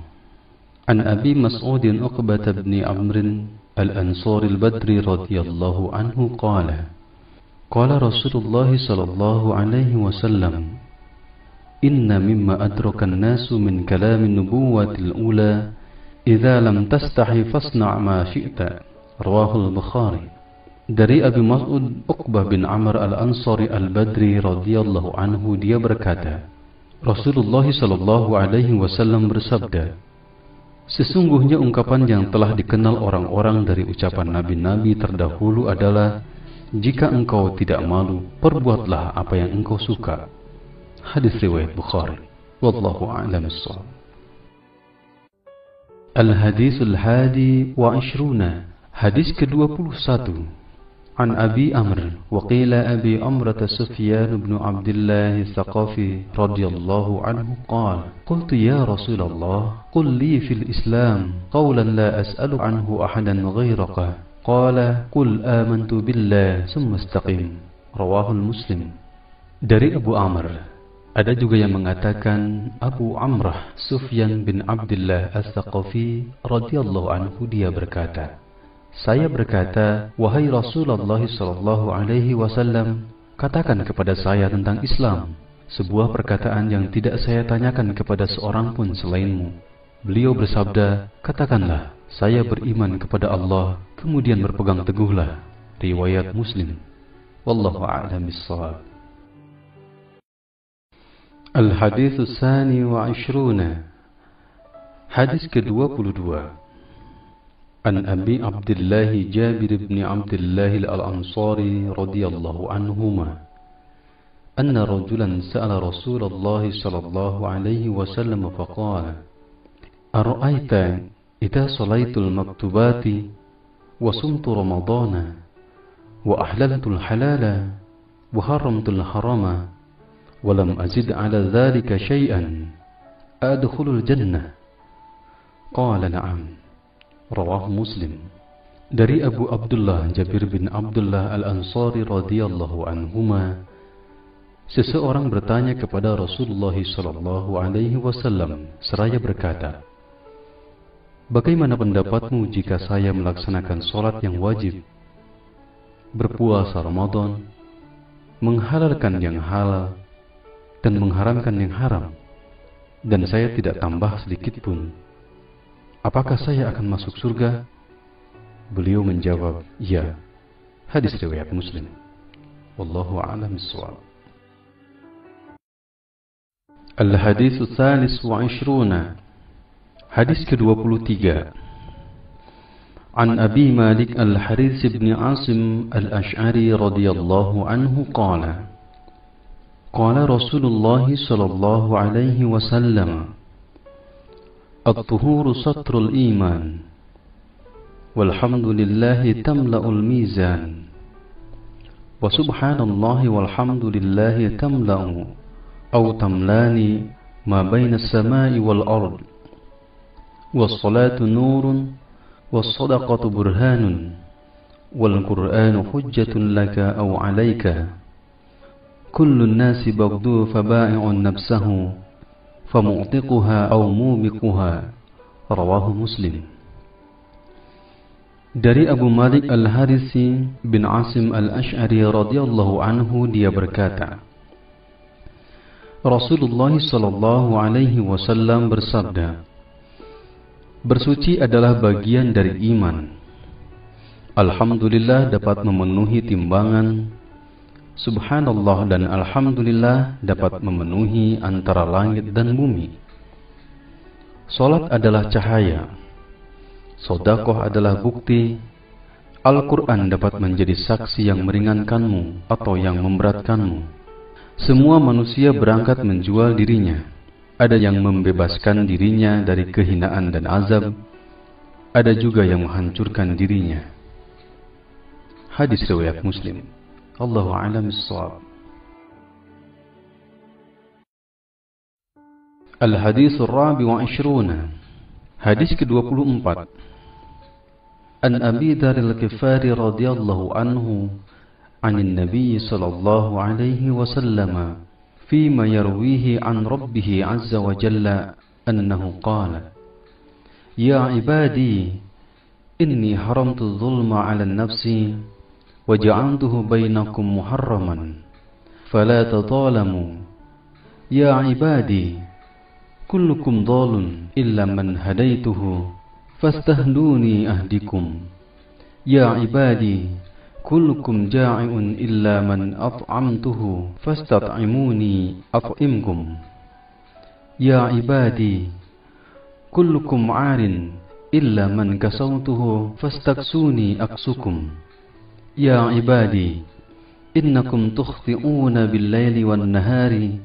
An Abi Mas'udin Uqbah bin Amr al-Ansari al-Badri radhiyallahu anhu qala, qala Rasulullah sallallahu alaihi wasallam, "Inna mimma adraka an-nasu min kalam an-nubuwwati al-ula, idza lam tastahi fasna' ma syi'ta." Rawahu al-Bukhari. Dari Abi Mas'ud Uqbah bin Amr al-Ansari al-Badri radhiyallahu anhu, dia berkata, Rasulullah sallallahu alaihi wasallam bersabda, "Sesungguhnya ungkapan yang telah dikenal orang-orang dari ucapan nabi-nabi terdahulu adalah, jika engkau tidak malu, perbuatlah apa yang engkau suka." Hadis riwayat Bukhari. Wallahu a'lam bissawab. Al-Hadisul Hadi wa Ashruna, hadis ke-21. An Abi Amr wa qila Abi Amrata Sufyan bin Abdullah Tsaqafi radhiyallahu anhu qala, qultu ya Rasulullah, qul li fil Islam qawlan la as'alu anhu ahadan ghayraka. Qala, qul amantu billah summa istaqim. Rawahu Muslim. Dari Abu Amr, ada juga yang mengatakan Abu Amrah Sufyan bin Abdullah As-Tsaqafi radhiyallahu anhu, dia berkata, saya berkata, wahai Rasulullah sallallahu alaihi wasallam, katakan kepada saya tentang Islam, sebuah perkataan yang tidak saya tanyakan kepada seorang pun selainmu. Beliau bersabda, katakanlah, saya beriman kepada Allah, kemudian berpegang teguhlah. Riwayat Muslim. Wallahu a'lam bissawab. Al-Hadits Tsani wa Ashruna, hadis ke-22. An Abi Abdullah Jabir bin Abdullah al-Ansari radhiyallahu anhuma, anna rajulan sa'ala Rasulullah sallallahu alaihi wasallam faqala, ara'aita idza salaitul maktubati wa sumtu ramadana wa ahlaltul halala wa haramtul harama wa lam azid ala dhalika shay'an adkhulul jannah? Qala na'am. Rawahu Muslim. Dari Abu Abdullah Jabir bin Abdullah al-Ansari radhiyallahu anhuma, seseorang bertanya kepada Rasulullah sallallahu alaihi wasallam seraya berkata, bagaimana pendapatmu jika saya melaksanakan salat yang wajib, berpuasa Ramadan, menghalalkan yang halal dan mengharamkan yang haram, dan saya tidak tambah sedikit pun, apakah saya akan masuk surga? Beliau menjawab, ya. Hadis riwayat Muslim. Wallahu a'lam bissawab. Al-Hadits Tsalis wa Ashruna, hadis ke-23. An Abi Malik Al-Harits bin Asim Al-Ash'ari radhiyallahu anhu qala, Qala Rasulullah sallallahu alaihi wasallam, At-tuhuru satrul iman, walhamdulillahi tamla'ul mizan, wa subhanallahi walhamdulillahi tamla'u aw tamlani ma baina as-samai wal ard, was-salatu nurun, was-sadaqatu burhanun, wal-qur'anu hujjatun laka aw 'alaika, kullu an-nasi baghdhu faba'i'un nafsahu famu'tiquha aw mubiquha. Rawahu Muslim. Dari Abu Malik Al-Harisi bin Asim Al-Ash'ari radhiyallahu anhu, dia berkata, Rasulullah sallallahu alaihi wasallam bersabda, bersuci adalah bagian dari iman. Alhamdulillah dapat memenuhi timbangan. Subhanallah dan Alhamdulillah dapat memenuhi antara langit dan bumi. Salat adalah cahaya, sedekah adalah bukti, Al-Quran dapat menjadi saksi yang meringankanmu atau yang memberatkanmu. Semua manusia berangkat menjual dirinya. Ada yang membebaskan dirinya dari kehinaan dan azab, ada juga yang menghancurkan dirinya. Hadis riwayat Muslim. Allahu a'lam bissawab. Al-Hadis Ar-Rabi wa Ishruna. Hadis ke-24. An Abi Dzar Al-Ghifari radhiyallahu anhu 'anil Nabi sallallahu alaihi wasallam fima yarwihi 'an Rabbih 'azza wa jalla annahu qala, Ya ibadi, inni haramtu adh-dhulma 'ala an-nafsi وجعلته بينكم محرما فلا تظالموا يا عبادي كلكم ضال إلا من هديته فاستهدوني أهدكم يا عبادي كلكم جائع إلا من أطعمته فاستطعموني أطعمكم يا عبادي كلكم عار إلا من كسوته فاستكسوني أكسكم Ya ibadi, innakum tukhti'una bil-laili wan-nahari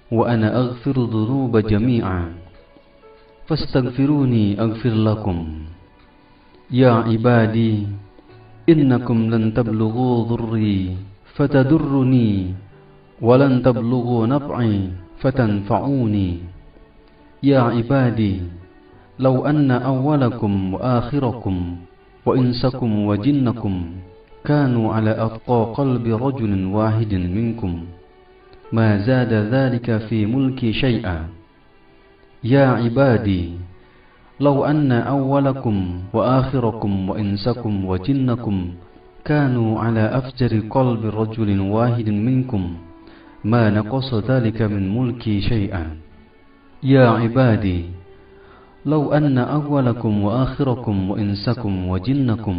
wa ana aghfiru dhunuba jami'a fastaghfiruni aghfir lakum. Ya ibadi, innakum lan tablughu dhurri fatadurruni wa lan tablughu naf'i fatanfa'uni. Ya ibadi, law anna awwalakum wa akhirakum wa insakum wa jinnakum كانوا على أتقى قلب رجل واحد منكم ما زاد ذلك في ملكي شيئا يا عبادي لو أن أولكم وآخركم وإنسكم وجنكم كانوا على أفجر قلب رجل واحد منكم ما نقص ذلك من ملكي شيئا يا عبادي لو أن أولكم وآخركم وإنسكم وجنكم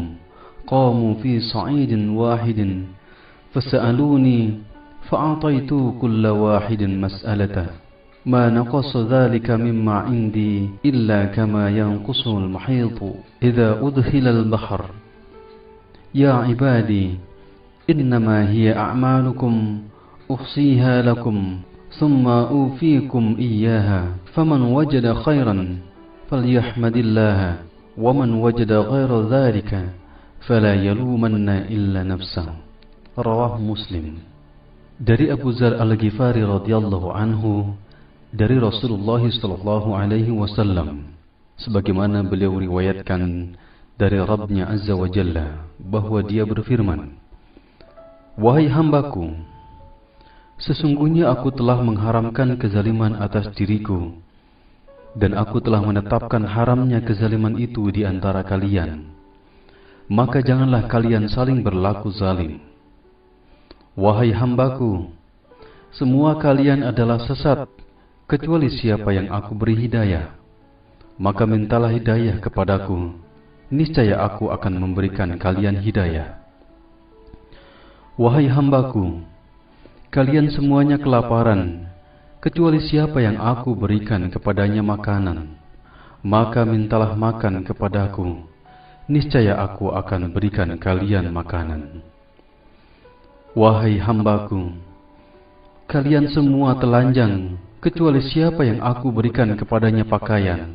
قاموا في صعيد واحد فسألوني فأعطيت كل واحد مسألته ما نقص ذلك مما عندي إلا كما ينقص المحيط إذا أدخل البحر يا عبادي إنما هي أعمالكم أحصيها لكم ثم أوفيكم إياها فمن وجد خيرا فليحمد الله ومن وجد غير ذلك فلا يلومن إلا نفسه. Rawah Muslim. Dari Abu Dzar Al-Ghifari radhiyallahu anhu, dari Rasulullah sallallahu alaihi wasallam, sebagaimana beliau riwayatkan dari Rabbnya Azza wa Jalla, bahwa dia berfirman, Wahai hambaku, sesungguhnya aku telah mengharamkan kezaliman atas diriku, dan aku telah menetapkan haramnya kezaliman itu di antara kalian. Maka janganlah kalian saling berlaku zalim. Wahai hambaku, semua kalian adalah sesat, kecuali siapa yang aku beri hidayah. Maka mintalah hidayah kepadaku, niscaya aku akan memberikan kalian hidayah. Wahai hambaku, kalian semuanya kelaparan, kecuali siapa yang aku berikan kepadanya makanan. Maka mintalah makan kepadaku, niscaya aku akan berikan kalian makanan. Wahai hambaku, kalian semua telanjang, kecuali siapa yang aku berikan kepadanya pakaian.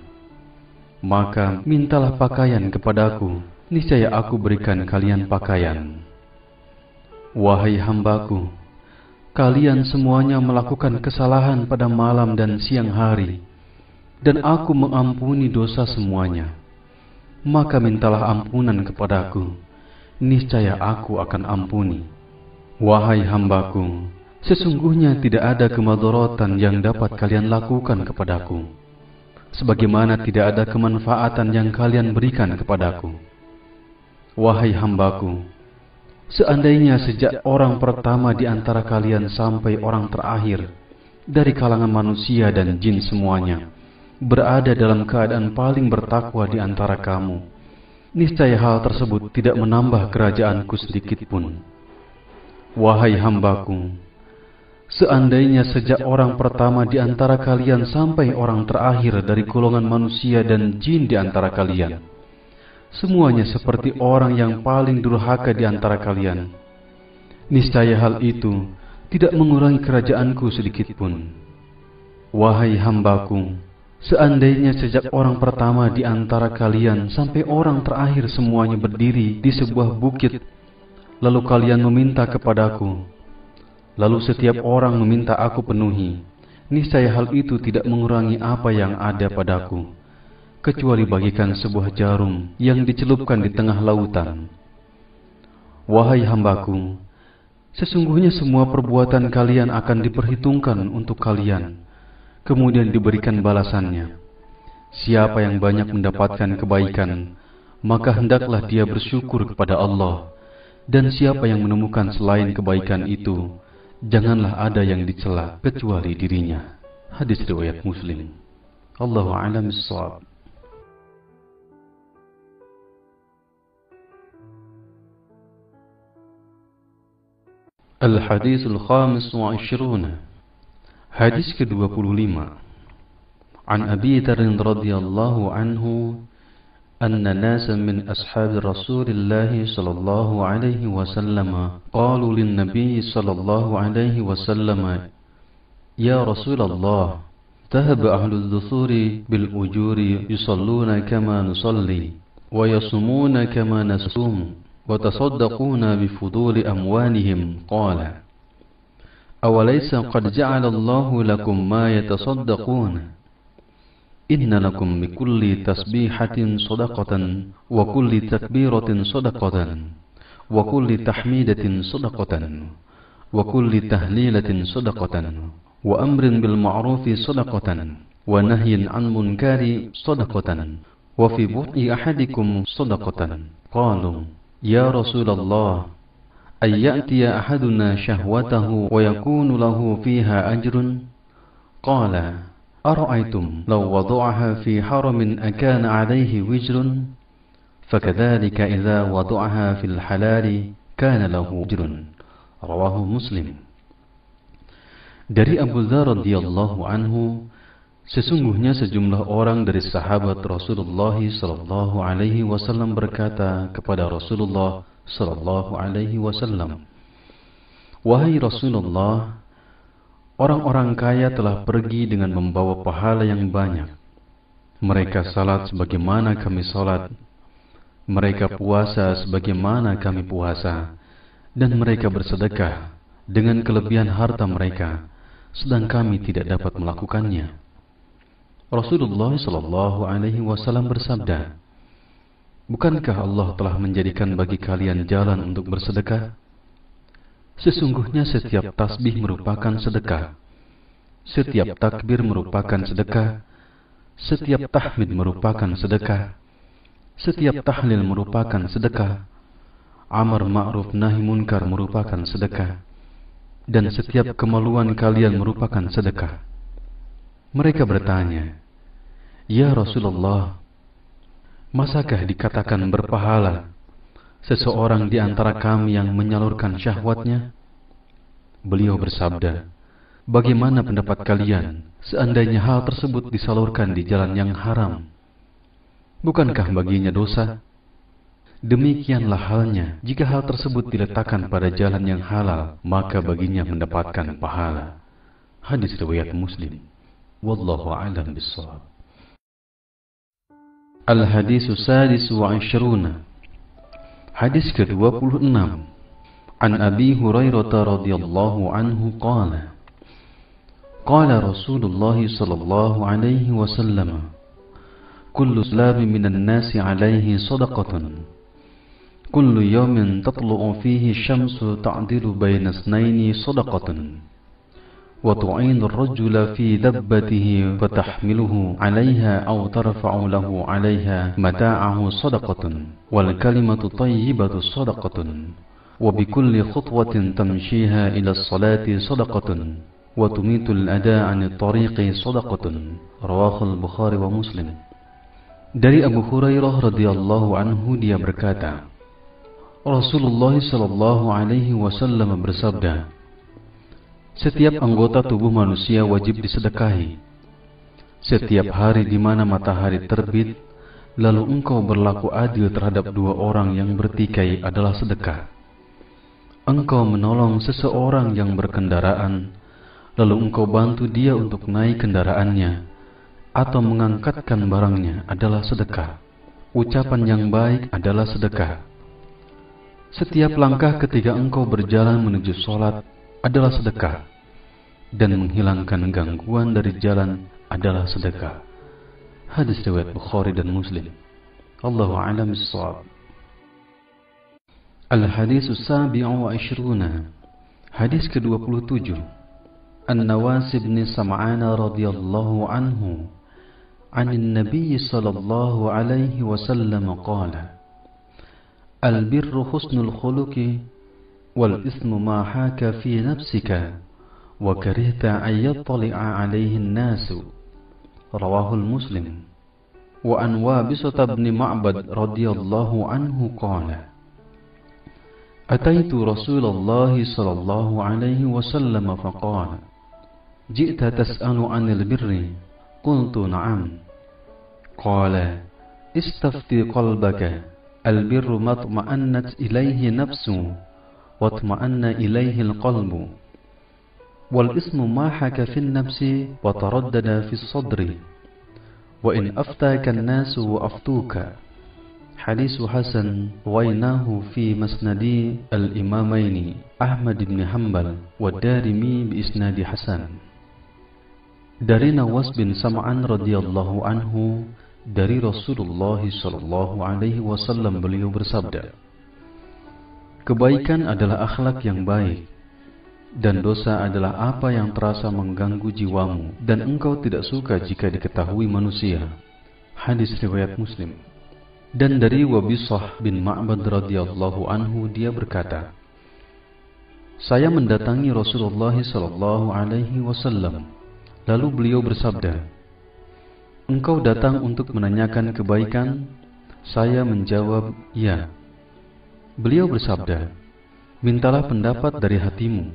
Maka mintalah pakaian kepadaku, niscaya aku berikan kalian pakaian. Wahai hambaku, kalian semuanya melakukan kesalahan pada malam dan siang hari, dan aku mengampuni dosa semuanya. Maka mintalah ampunan kepadaku, niscaya aku akan ampuni. Wahai hambaku, sesungguhnya tidak ada kemadharatan yang dapat kalian lakukan kepadaku, sebagaimana tidak ada kemanfaatan yang kalian berikan kepadaku. Wahai hambaku, seandainya sejak orang pertama di antara kalian sampai orang terakhir dari kalangan manusia dan jin semuanya berada dalam keadaan paling bertakwa di antara kamu, niscaya hal tersebut tidak menambah kerajaanku sedikit pun. Wahai hambaku, seandainya sejak orang pertama di antara kalian sampai orang terakhir dari golongan manusia dan jin di antara kalian, semuanya seperti orang yang paling durhaka di antara kalian, niscaya hal itu tidak mengurangi kerajaanku sedikit pun. Wahai hambaku, seandainya sejak orang pertama di antara kalian sampai orang terakhir semuanya berdiri di sebuah bukit, lalu kalian meminta kepadaku, lalu setiap orang meminta aku penuhi, niscaya hal itu tidak mengurangi apa yang ada padaku, kecuali bagikan sebuah jarum yang dicelupkan di tengah lautan. Wahai hambaku, sesungguhnya semua perbuatan kalian akan diperhitungkan untuk kalian, kemudian diberikan balasannya. Siapa yang banyak mendapatkan kebaikan, maka hendaklah dia bersyukur kepada Allah. Dan siapa yang menemukan selain kebaikan itu, janganlah ada yang dicela kecuali dirinya. Hadis riwayat Muslim. Allahu a'lam bissawab. Al-Hadithul Khamis wa Ishruna. Hadis ke-25. An Abi Dzar radhiyallahu anhu أن ناسا من أصحاب رسول الله صلى الله عليه وسلم قالوا للنبي صلى الله عليه وسلم يا رسول الله ذهب أهل الدثور بالأجور يصلون كما نصلي ويصومون كما نصوم وتصدقون بفضول أموالهم قال أوليس قد جعل الله لكم ما يتصدقون إن لكم بكل تسبيحة صدقة وكل تكبيرة صدقة وكل تحميدة صدقة وكل تهليلة صدقة وأمر بالمعروف صدقة ونهي عن منكر صدقة وفي بطء أحدكم صدقة. قالوا يا رسول الله أن يأتي أحدنا شهوته ويكون له فيها أجر؟ قال أرأيتم لو وضعها في حرم أكان عليه وزر؟ فكذلك إذا وضعها في الحلال كان له أجر. رواه Muslim. Dari Abu Dzar radhiyallahu anhu, sesungguhnya sejumlah orang dari sahabat Rasulullah sallallahu alaihi wasallam berkata kepada Rasulullah sallallahu alaihi wasallam, "Wahai Rasulullah, orang-orang kaya telah pergi dengan membawa pahala yang banyak. Mereka salat sebagaimana kami salat, mereka puasa sebagaimana kami puasa, dan mereka bersedekah dengan kelebihan harta mereka, sedang kami tidak dapat melakukannya." Rasulullah sallallahu alaihi wasallam bersabda, "Bukankah Allah telah menjadikan bagi kalian jalan untuk bersedekah? Sesungguhnya setiap tasbih merupakan sedekah, setiap takbir merupakan sedekah, setiap tahmid merupakan sedekah, setiap tahlil merupakan sedekah, amar ma'ruf nahi munkar merupakan sedekah, dan setiap kemaluan kalian merupakan sedekah." Mereka bertanya, "Ya Rasulullah, masakah dikatakan berpahala seseorang di antara kami yang menyalurkan syahwatnya?" Beliau bersabda, "Bagaimana pendapat kalian seandainya hal tersebut disalurkan di jalan yang haram? Bukankah baginya dosa?" Demikianlah halnya jika hal tersebut diletakkan pada jalan yang halal, maka baginya mendapatkan pahala. Hadis riwayat Muslim. Wallahu a'lam bishawab. Al-Hadisus Sadis wa Ishruna. Hadis ke-26. An Abi Hurairah radhiyallahu anhu qala qala Rasulullah sallallahu alaihi wasallam kullu salamin minan nasi alaihi sadaqatan kullu yawmin tatlu'u fihi syamsu ta'dilu baina itsnaini sadaqatan wa tu'inu ar-rajula fi dabbatihi fatahmiluhu 'alayha aw tarfa'u lahu 'alayha mata'ahu sadaqatan wal kalimatu thayyibatu sadaqatan wa bikulli khutwatin tamshiha ila as-salati sadaqatan wa tumitu al-ada' 'ani at-tariqi sadaqatan. Rawahu al-Bukhari wa Muslim. Dari Abu Hurairah radhiyallahu anhu, dia berkata, Rasulullah sallallahu alaihi wasallam bersabda, setiap anggota tubuh manusia wajib disedekahi. Setiap hari di mana matahari terbit, lalu engkau berlaku adil terhadap dua orang yang bertikai adalah sedekah. Engkau menolong seseorang yang berkendaraan, lalu engkau bantu dia untuk naik kendaraannya, atau mengangkatkan barangnya adalah sedekah. Ucapan yang baik adalah sedekah. Setiap langkah ketika engkau berjalan menuju sholat adalah sedekah, dan menghilangkan gangguan dari jalan adalah sedekah. Hadis riwayat Bukhari dan Muslim. Allahu a'lam bishawab. Al-Hadisus Sabi'u wa Ishruna. Hadis ke-27. An-Nawas bin Sam'an radhiyallahu anhu 'anil Nabi sallallahu alaihi wasallam qala Al-birru husnul khuluqi wal ismu ma haka fi nafsika wa karihta an yattali'a alayhi an-nasu. Rawahul Muslim. Wa an Wabisah bin Ma'bad radhiyallahu anhu qala Ataitu Rasulullah sallallahu alaihi wasallam faqala Ji'ta tas'alu 'anil birri qultu na'am qala istafti qalbaka البر ما اطمأنت إليه نفس واطمأن إليه القلب والإثم ما حك في النفس وتردد في الصدر وإن أفتاك الناس وأفتوك. حديث حسن رويناه في مسند الإمامين أحمد بن حنبل والدارمي بإسناد حسن. Dari Nawas bin Sam'an radhiyallahu anhu, dari Rasulullah sallallahu alaihi wasallam, beliau bersabda, kebaikan adalah akhlak yang baik, dan dosa adalah apa yang terasa mengganggu jiwamu dan engkau tidak suka jika diketahui manusia. Hadis riwayat Muslim. Dan dari Wabisah bin Ma'bad radhiyallahu anhu, dia berkata, saya mendatangi Rasulullah sallallahu alaihi wasallam, lalu beliau bersabda, engkau datang untuk menanyakan kebaikan? Saya menjawab, ya. Beliau bersabda, mintalah pendapat dari hatimu.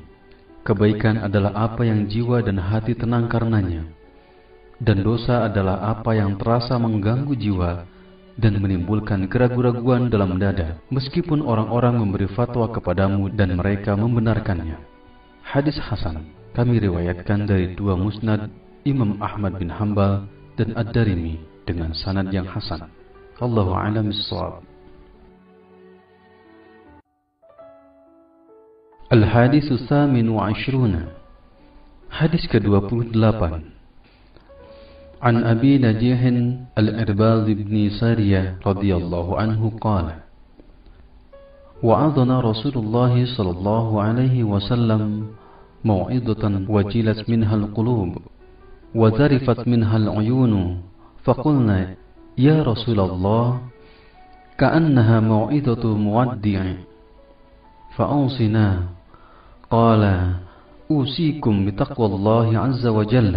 Kebaikan adalah apa yang jiwa dan hati tenang karenanya, dan dosa adalah apa yang terasa mengganggu jiwa dan menimbulkan keraguan-raguan dalam dada, meskipun orang-orang memberi fatwa kepadamu dan mereka membenarkannya. Hadis Hasan. Kami riwayatkan dari dua musnad, Imam Ahmad bin Hanbal dan Ad-Darimi, dengan sanad yang hasan. Allahu a'lam bishawab. Al-Hadisus Tsamin wa Ishruna. Hadis ke-28. An Abi Najih Al-Irbad bin Sariyah radhiyallahu anhu qala wa'adana Rasulullah sallallahu alaihi wasallam mau'izatan wajilat minha al-qulub وذرفت منها العيون فقلنا يا رسول الله كأنها موعظة مودع فأوصنا قال أوصيكم بتقوى الله عز وجل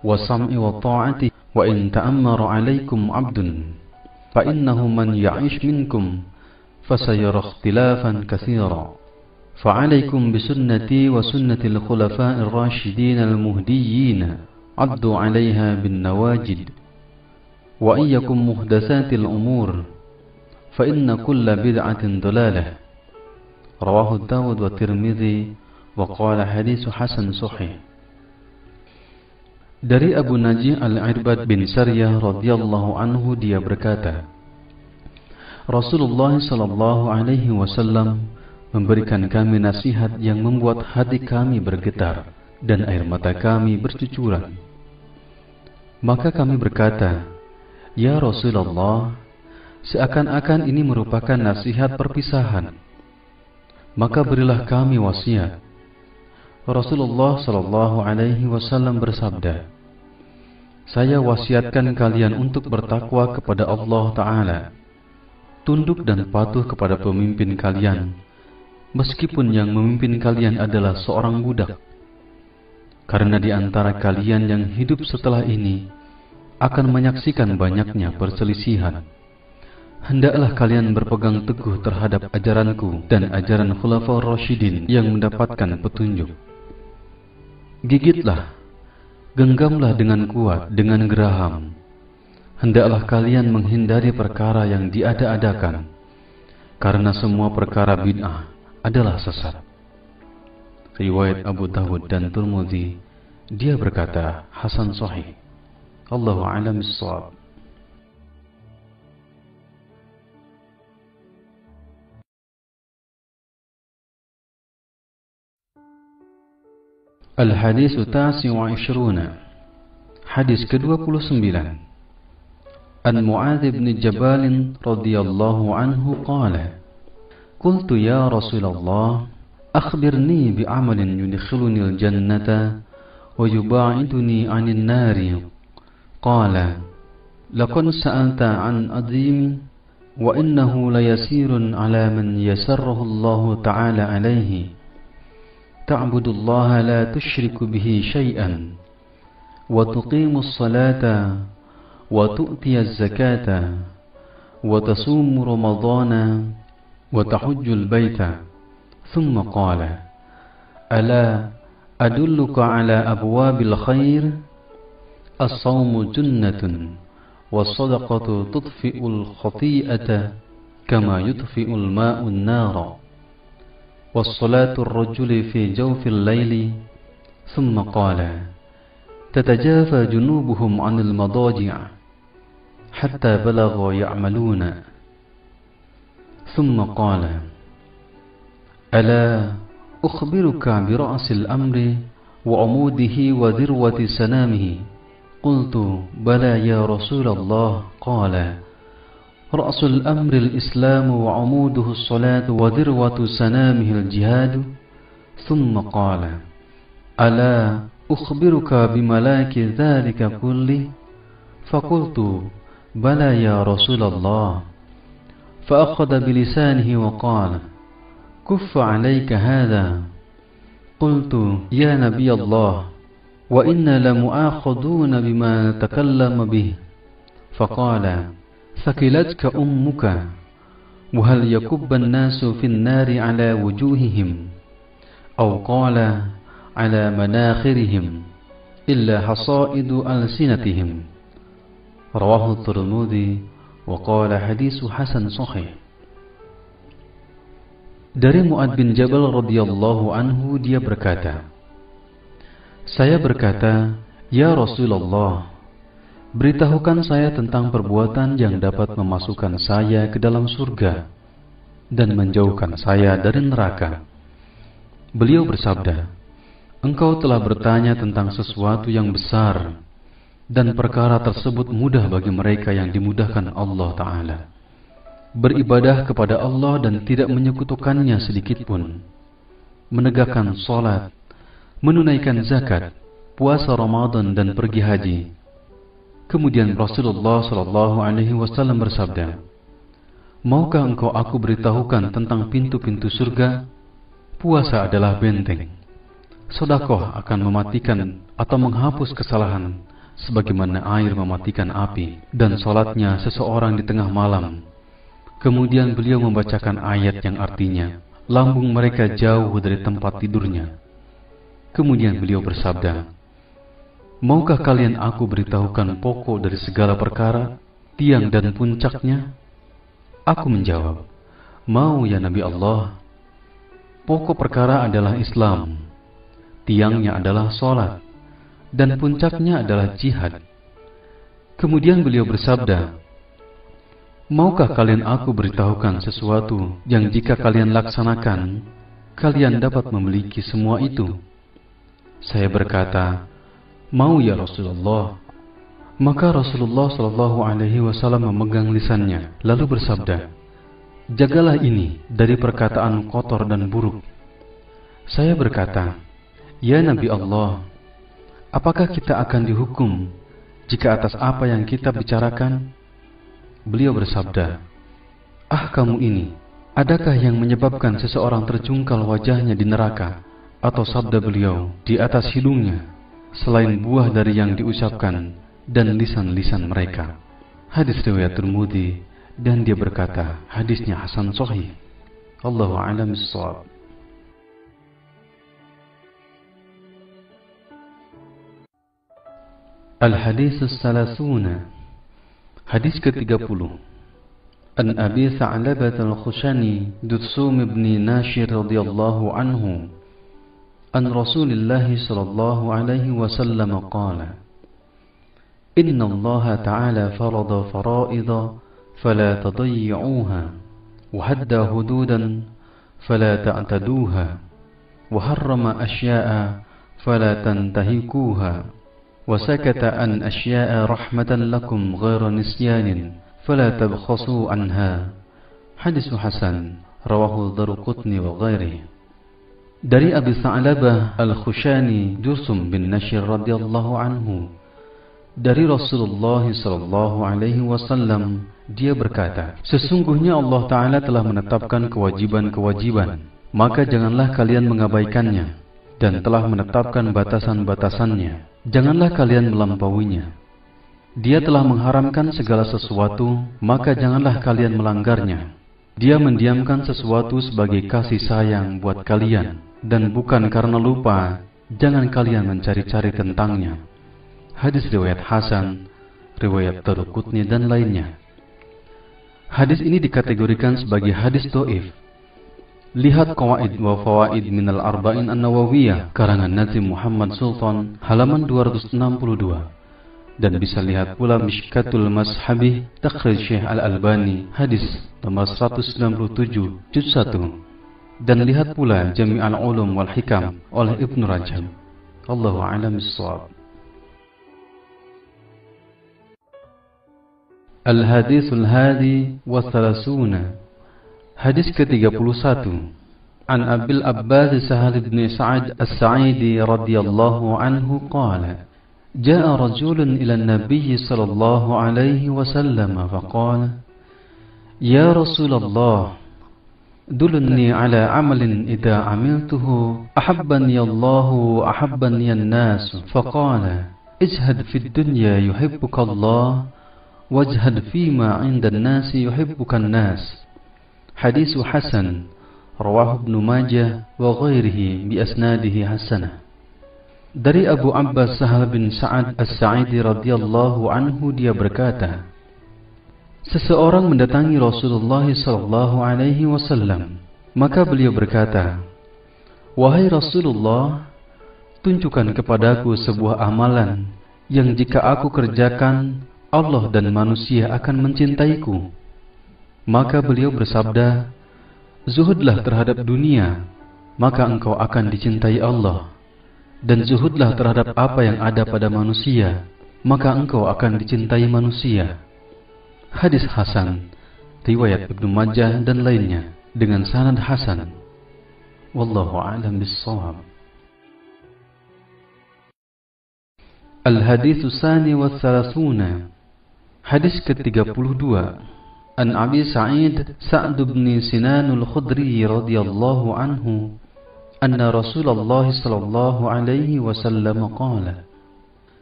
والسمع والطاعة وإن تأمر عليكم عبد فإنه من يعيش منكم فسيرى اختلافا كثيرا فعليكم بسنتي وسنة الخلفاء الراشدين المهديين عضوا عليها بالنواجد وإياكم محدثات الأمور فإن كل بدعة ضلالة. رواه داود والترمذي وقال حديث حسن صحيح. Dari Abu Najih Al-Irbad bin Sariyah radhiyallahu anhu, dia berkata, Rasulullah sallallahu alaihi wasallam memberikan kami nasihat yang membuat hati kami bergetar dan air mata kami bercucuran. Maka kami berkata, Ya Rasulullah, seakan-akan ini merupakan nasihat perpisahan. Maka berilah kami wasiat. Rasulullah sallallahu alaihi wasallam bersabda, Saya wasiatkan kalian untuk bertakwa kepada Allah Ta'ala, tunduk dan patuh kepada pemimpin kalian, meskipun yang memimpin kalian adalah seorang budak. Karena di antara kalian yang hidup setelah ini akan menyaksikan banyaknya perselisihan. Hendaklah kalian berpegang teguh terhadap ajaranku dan ajaran Khulafaur Rasyidin yang mendapatkan petunjuk. Gigitlah, genggamlah dengan kuat, dengan geraham. Hendaklah kalian menghindari perkara yang diada-adakan, karena semua perkara bid'ah adalah sesat. Riwayat Abu Dawud dan Tirmidzi. Dia berkata, Hasan Sahih. Allahu a'lam bissawab. Al-Hadis Tasi' wa Ishruna. Hadis ke-29. An Mu'adz bin Jabal radhiyallahu anhu qala, Qultu ya Rasulullah, akhbirni bi'amalin yudkhiluni al-jannata wa yuba'iduni 'anil nari. Qala, laqad sa'alta 'an 'azim wa innahu layasirun 'ala man yasarrahu Allah ta'ala 'alayhi. تعبد الله لا تشرك به شيئا وتقيم الصلاة وتؤتي الزكاة وتصوم رمضان وتحج البيت. ثم قال, ألا أدلك على أبواب الخير؟ الصوم جنة والصدقة تطفئ الخطيئة كما يطفئ الماء النار والصلاة الرجل في جوف الليل. ثم قال, تتجافى جنوبهم عن المضاجع حتى بلغوا يعملون. ثم قال, ألا أخبرك برأس الأمر وعموده وذروة سنامه؟ قلت, بلى يا رسول الله. قال, رأس الأمر الإسلام وعموده الصلاة وذروة سنامه الجهاد. ثم قال, ألا أخبرك بملاك ذلك كله؟ فقلت, بلى يا رسول الله. فأخذ بلسانه وقال, كف عليك هذا. قلت, يا نبي الله، وإنا لمؤاخذون بما نتكلم به. فقال, ثكلتك أمك، وهل يكب الناس في النار على وجوههم أو قال على مناخرهم إلا حصائد ألسنتهم. رواه الترمذي وقال حديث حسن صحيح. Dari Mu'adz bin Jabal radhiyallahu anhu, dia berkata, Saya berkata, Ya Rasulullah, beritahukan saya tentang perbuatan yang dapat memasukkan saya ke dalam surga dan menjauhkan saya dari neraka. Beliau bersabda, Engkau telah bertanya tentang sesuatu yang besar, dan perkara tersebut mudah bagi mereka yang dimudahkan Allah Ta'ala. Beribadah kepada Allah dan tidak menyekutukannya sedikitpun, menegakkan salat, menunaikan zakat, puasa Ramadan dan pergi haji. Kemudian Rasulullah SAW bersabda, Maukah engkau aku beritahukan tentang pintu-pintu surga? Puasa adalah benteng. Sedekah akan mematikan atau menghapus kesalahan, sebagaimana air mematikan api, dan salatnya seseorang di tengah malam. Kemudian beliau membacakan ayat yang artinya, lambung mereka jauh dari tempat tidurnya. Kemudian beliau bersabda, Maukah kalian aku beritahukan pokok dari segala perkara, tiang dan puncaknya? Aku menjawab, "Mau ya Nabi Allah." Pokok perkara adalah Islam, tiangnya adalah sholat, dan puncaknya adalah jihad. Kemudian beliau bersabda, "Maukah kalian aku beritahukan sesuatu yang jika kalian laksanakan, kalian dapat memiliki semua itu?" Saya berkata, "Mau ya Rasulullah." Maka Rasulullah SAW memegang lisannya, lalu bersabda, "Jagalah ini dari perkataan kotor dan buruk." Saya berkata, "Ya Nabi Allah, apakah kita akan dihukum jika atas apa yang kita bicarakan?" Beliau bersabda, "Ah kamu ini, adakah yang menyebabkan seseorang terjungkal wajahnya di neraka?" Atau sabda beliau, "Di atas hidungnya, selain buah dari yang diucapkan dan lisan-lisan mereka." Hadis riwayat Tirmidzi, dan dia berkata, hadisnya hasan sahih. Allahu a'lam bissawab. Al-Hadis As-Salasuna, hadis ke-30. An Abi Tha'labah Al-Khushani Dutsum ibn Nashir radhiyallahu anhu an Rasulillah sallallahu alaihi wasallam qala: "Inna Allah ta'ala farada fara'idha fala tadayyi'uha wa hadda hududan fala ta'taduha wa harrama asya'a fala tantahikuha wa sakata an asya'a rahmatan lakum ghayra nisyanin fala tabkhasu anha." Hadis hasan, rawahu Daruqutni wa ghairihi. Dari Abi Tha'labah Al-Khushani Dutsum bin Nashir radhiyallahu anhu, dari Rasulullah sallallahu alaihi wasallam, dia berkata, "Sesungguhnya Allah Ta'ala telah menetapkan kewajiban-kewajiban, maka janganlah kalian mengabaikannya, dan telah menetapkan batasan-batasannya, janganlah kalian melampauinya. Dia telah mengharamkan segala sesuatu, maka janganlah kalian melanggarnya. Dia mendiamkan sesuatu sebagai kasih sayang buat kalian, dan bukan karena lupa, jangan kalian mencari-cari tentangnya." Hadis riwayat hasan, riwayat Daruqutni dan lainnya. Hadis ini dikategorikan sebagai hadis dhaif. Lihat Qawaid wa Fawaid minal Arba'in An-Nawawiyah karangan Nazim Muhammad Sultan halaman 262, dan bisa lihat pula Mishkatul Mashabih Takhrij Syekh Al-Albani hadis nomor 197 juz 1, dan lihat pula Jami' al-Ulum wal Hikam oleh Ibnu Rajab. Allahu a'lam bissawab. Al-Hadithul Hadi wa Thalathuna, hadis ke-31. An Abil Abbas Sahal bin Sa'ad As-Sa'idi radhiyallahu anhu qala: "Ja'a rajulun ila an-nabiy sallallahu alaihi wasallam faqala: Ya Rasulullah, dulni ala amalin idza amiltuhu ahabbani Allah wa ahabbani an-nas." Faqala: "Ijhad fid dunya yuhibbuka Allah, wajhad fima 'inda an-nas yuhibbuka an-nas." Hadis hasan, rawahu Ibnu Majah wa ghairihi bi asnadihi hasanah. Dari Abu Abbas Sahal bin Sa'ad As-Sa'idi radhiyallahu anhu, dia berkata, seseorang mendatangi Rasulullah sallallahu alaihi wasallam, maka beliau berkata, "Wahai Rasulullah, tunjukkan kepadaku sebuah amalan yang jika aku kerjakan, Allah dan manusia akan mencintaiku." Maka beliau bersabda, "Zuhudlah terhadap dunia, maka engkau akan dicintai Allah. Dan zuhudlah terhadap apa yang ada pada manusia, maka engkau akan dicintai manusia." Hadis hasan, riwayat Ibnu Majah dan lainnya dengan sanad hasan. Wallahu a'lam bissawab. Al-Haditsu Tsani wa Thalathuna, hadis ke-32. An Abi Sa'id Sa'd bin Sinan al-Khudri radhiyallahu anhu anna Rasulullah sallallahu alaihi wasallam qala: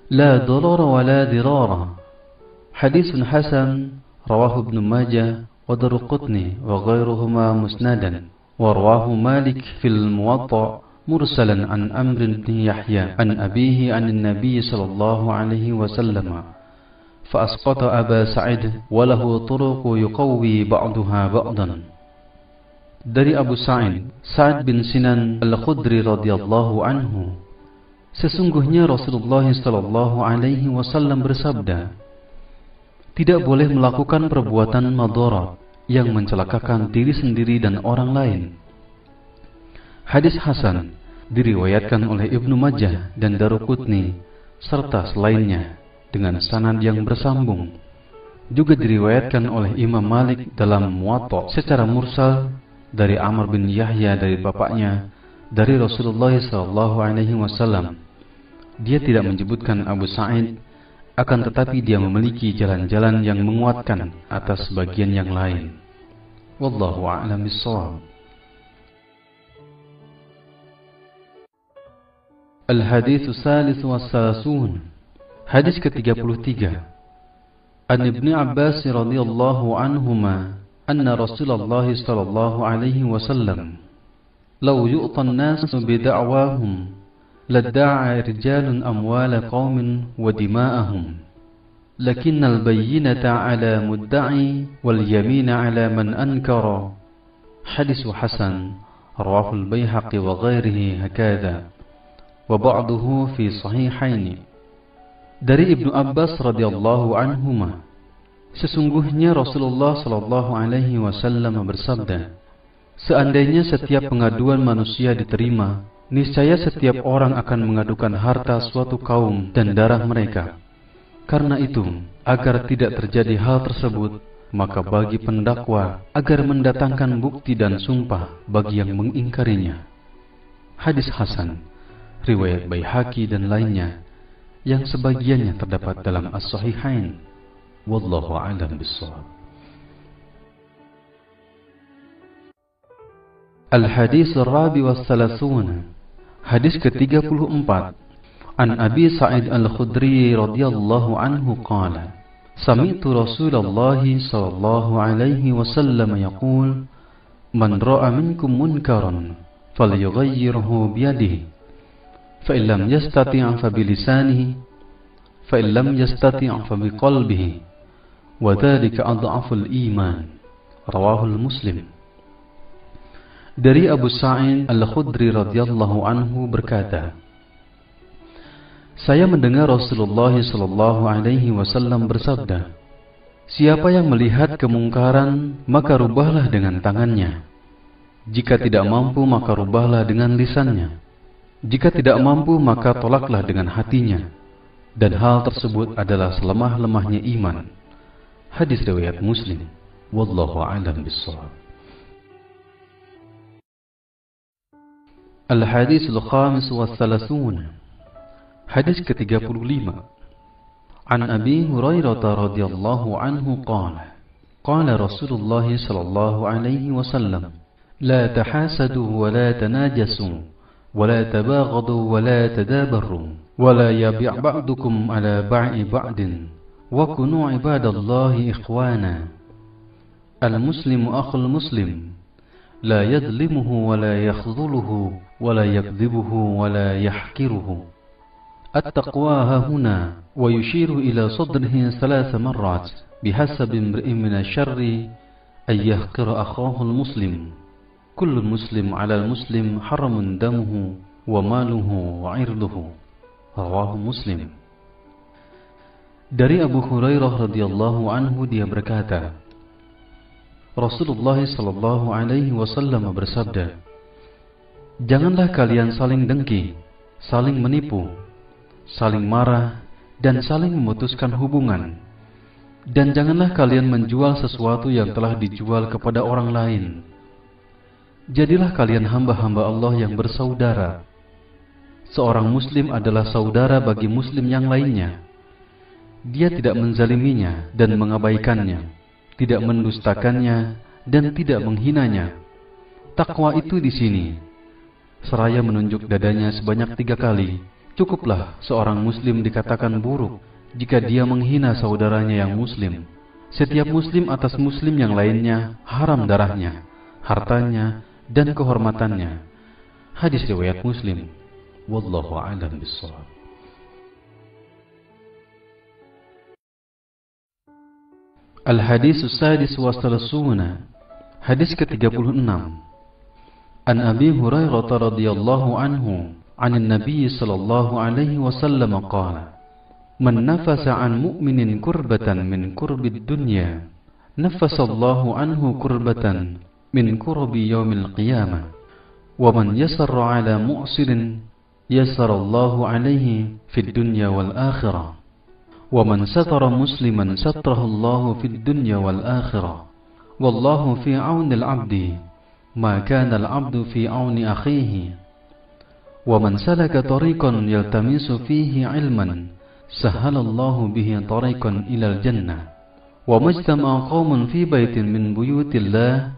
"La darara wa la dirara." Hadisun hasan, rawahu Ibnu Majah wa Daruqutni wa ghairuhuma musnadan, wa rawahu Malik fil Muwatta mursalan an Amr bin Yahya an abihi an Nabi sallallahu alaihi wasallam. فأسقط أبا سعيد وله طرق يقوي بعضها بعضا. Dari Abu Sa'id, Sa'ad bin Sinan Al-Khudri radhiyallahu anhu, sesungguhnya Rasulullah sallallahu alaihi wasallam bersabda, tidak boleh melakukan perbuatan madharat yang mencelakakan diri sendiri dan orang lain. Hadis hasan diriwayatkan oleh Ibnu Majah dan Daruqutni serta selainnya dengan sanad yang bersambung. Juga diriwayatkan oleh Imam Malik dalam Muwatta secara mursal dari Amr bin Yahya dari bapaknya dari Rasulullah SAW. Dia tidak menyebutkan Abu Sa'id, akan tetapi dia memiliki jalan-jalan yang menguatkan atas bagian yang lain. Wallahu a'lam bishawab. Al-Hadits Tsalits wa Tsalasun. Hadis ke-33. An Ibnu Abbas radhiyallahu anhuma anna Rasulullah sallallahu alaihi wasallam law yu'ta an-nasu bi da'wahum ladda'a rijalun amwala qaumin wa dima'ahum lakinnal bayyinata 'ala mudda'i wal yamina 'ala man ankara. Hadis hasan rawahu al-Baihaqi wa ghairihi hakadha wa ba'duhu fi sahihaini. Dari Ibnu Abbas radhiyallahu anhuma, sesungguhnya Rasulullah sallallahu alaihi wasallam bersabda, seandainya setiap pengaduan manusia diterima, niscaya setiap orang akan mengadukan harta suatu kaum dan darah mereka. Karena itu, agar tidak terjadi hal tersebut, maka bagi pendakwa agar mendatangkan bukti dan sumpah bagi yang mengingkarinya. Hadis hasan, riwayat Baihaqi dan lainnya, yang sebagiannya terdapat dalam As-Sahihain. Wallahu a'lam bishawab. Al-Hadits Ar-Rabi wa Tsalasun. Hadis ke-34. An Abi Sa'id Al-Khudri radhiyallahu anhu qala, sami'tu Rasulullah sallallahu alaihi wasallam yaqul, man ra'a minkum munkaran falyughayyirhu biyadihi فإن لم يستطع فبلسانه فإن لم يستطع فبقلبه وذلك أضعف الإيمان. رواه المسلم. Dari Abu Sa'id Al-Khudri radhiyallahu anhu berkata, saya mendengar Rasulullah sallallahu alaihi wasallam bersabda, siapa yang melihat kemungkaran maka rubahlah dengan tangannya, jika tidak mampu maka rubahlah dengan lisannya, jika tidak mampu maka tolaklah dengan hatinya, dan hal tersebut adalah selemah-lemahnya iman. Hadis riwayat Muslim. Wallahu a'lam bishawab. Al-Hadits Al-Khamis wa Tsalasun. Hadis ke-35. An Abi Hurairah radhiyallahu anhu qala, qala Rasulullah sallallahu alaihi wasallam, la tahasadu wa la tanajasu ولا تباغضوا ولا تدابروا ولا يبيع بعضكم على بيع بعض وكونوا عباد الله إخوانا. المسلم أخو المسلم لا يظلمه ولا يخذله ولا يكذبه ولا يحقره. التقوى هنا ويشير إلى صدره 3 مرات بحسب امرئ من الشر أن يحقر أخاه المسلم. Kullu muslim 'alal muslim haramun damuhu wa maluhu wa 'irduhu. Rawahu Muslim. Dari Abu Hurairah radhiyallahu anhu dia berkata, Rasulullah sallallahu alaihi wasallam bersabda, janganlah kalian saling dengki, saling menipu, saling marah dan saling memutuskan hubungan. Dan janganlah kalian menjual sesuatu yang telah dijual kepada orang lain. Jadilah kalian hamba-hamba Allah yang bersaudara. Seorang muslim adalah saudara bagi muslim yang lainnya. Dia tidak menzaliminya dan mengabaikannya, tidak mendustakannya dan tidak menghinanya. Takwa itu di sini, seraya menunjuk dadanya sebanyak 3 kali. Cukuplah seorang muslim dikatakan buruk jika dia menghina saudaranya yang muslim. Setiap muslim atas muslim yang lainnya haram darahnya, hartanya, dan kehormatannya. Hadis riwayat Muslim. Wallahu a'lam bishawab. Al-Hadis Sadis wa Salasuna, hadis ke-36. An Abi Hurairah radhiyallahu anhu, 'anil Nabi sallallahu alaihi wasallam qala: Man nafasa 'an mu'minin kurbatan min kurbid dunya, nafasallahu anhu kurbatan min kurbi yaumil qiyamah. Wa man yassara 'ala mu'sirin yassarallahu 'alaihi fid dunya wal akhirah. Wa man satara musliman satarahullahu fid dunya wal akhirah. Wallahu fi 'aunil 'abdi ma kana al-'abdu fi 'auni akhihi. Wa man salaka tariqan yaltamisu fihi 'ilman sahhalallahu bihi tariqan ilal jannah. Wa majtama'a qaumun fi baitin min buyutillah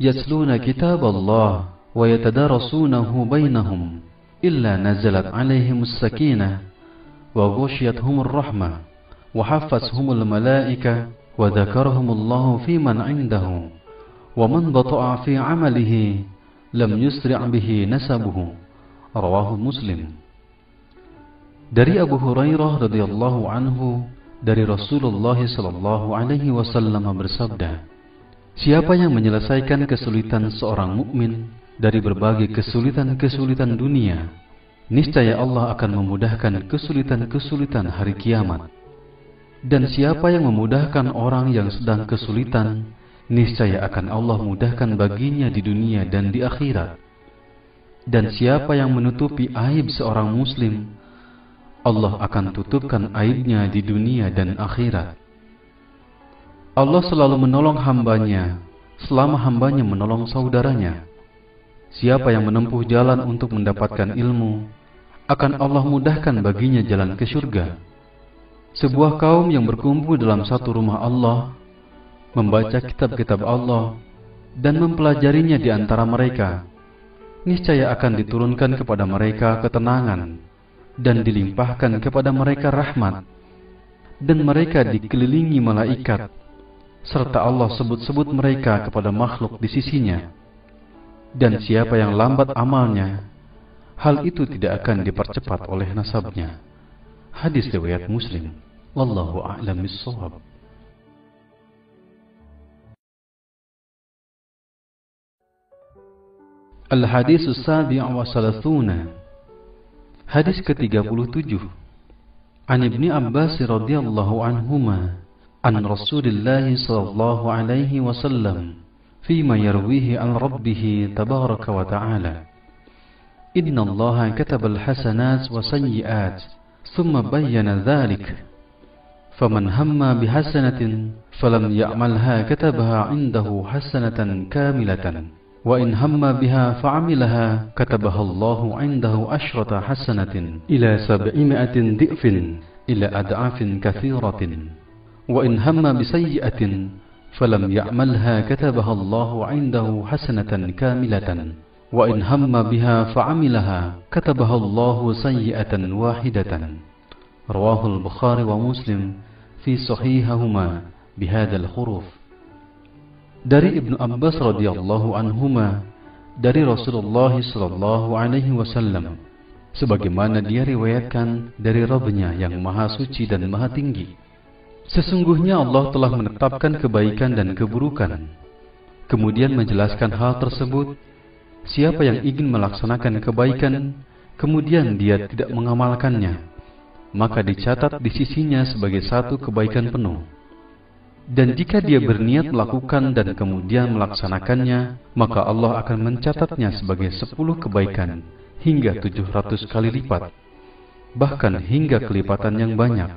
yasluna kitaballah wa yatadarasunahu bainahum illa nazalat 'alaihimus sakinah wa ghasyiyatuhumur rahmah wa haffazhumul malaikah wa dzakarahumullahu fi man 'indahu wa man bata'a fi 'amalihi lam yusri' bihi nasabuhu. Rawahu Muslim. Dari Abu Hurairah radhiyallahu anhu, dari Rasulullah sallallahu alaihi wasallam bersabda, siapa yang menyelesaikan kesulitan seorang mukmin dari berbagai kesulitan-kesulitan dunia, niscaya Allah akan memudahkan kesulitan-kesulitan hari kiamat. Dan siapa yang memudahkan orang yang sedang kesulitan, niscaya akan Allah mudahkan baginya di dunia dan di akhirat. Dan siapa yang menutupi aib seorang muslim, Allah akan tutupkan aibnya di dunia dan akhirat. Allah selalu menolong hambanya selama hambanya menolong saudaranya. Siapa yang menempuh jalan untuk mendapatkan ilmu, akan Allah mudahkan baginya jalan ke surga. Sebuah kaum yang berkumpul dalam satu rumah Allah, membaca kitab-kitab Allah dan mempelajarinya di antara mereka, niscaya akan diturunkan kepada mereka ketenangan dan dilimpahkan kepada mereka rahmat, dan mereka dikelilingi malaikat, serta Allah sebut-sebut mereka kepada makhluk di sisinya. Dan siapa yang lambat amalnya, hal itu tidak akan dipercepat oleh nasabnya. Hadis riwayat Muslim. Wallahu a'lam bis-shawab. Al-Hadis As-Sabi' wa Salasuna, hadis ke-37. An Ibni Abbas radhiyallahu anhuma an Rasulillah sallallahu alaihi wasallam fima yarwihi an rabbih tabaraka wa ta'ala, inna Allah kataba al-hasanat wa sayyi'at thumma bayyana dhalik. فمن هم بحسنة فلم يعملها كتبها عنده حسنة كاملة وإن هم بها فعملها كتبها الله عنده 10 حسنة إلى 700 ضعف إلى أضعاف كثيرة وإن هم بسيئة فلم يعملها كتبها الله عنده حسنة كاملة وإن هم بها فعملها كتبها الله سيئة واحدة. Rawahul Bukhari wa Muslim fi sahihahuma bihadzal huruf. Dari Ibnu Abbas radhiyallahu anhuma, dari Rasulullah sallallahu alaihi wasallam, sebagaimana dia riwayatkan dari Rabb-Nya yang Maha Suci dan Maha Tinggi. Sesungguhnya Allah telah menetapkan kebaikan dan keburukan, kemudian menjelaskan hal tersebut. Siapa yang ingin melaksanakan kebaikan, kemudian dia tidak mengamalkannya, maka dicatat di sisinya sebagai satu kebaikan penuh. Dan jika dia berniat melakukan dan kemudian melaksanakannya, maka Allah akan mencatatnya sebagai 10 kebaikan hingga 700 kali lipat, bahkan hingga kelipatan yang banyak.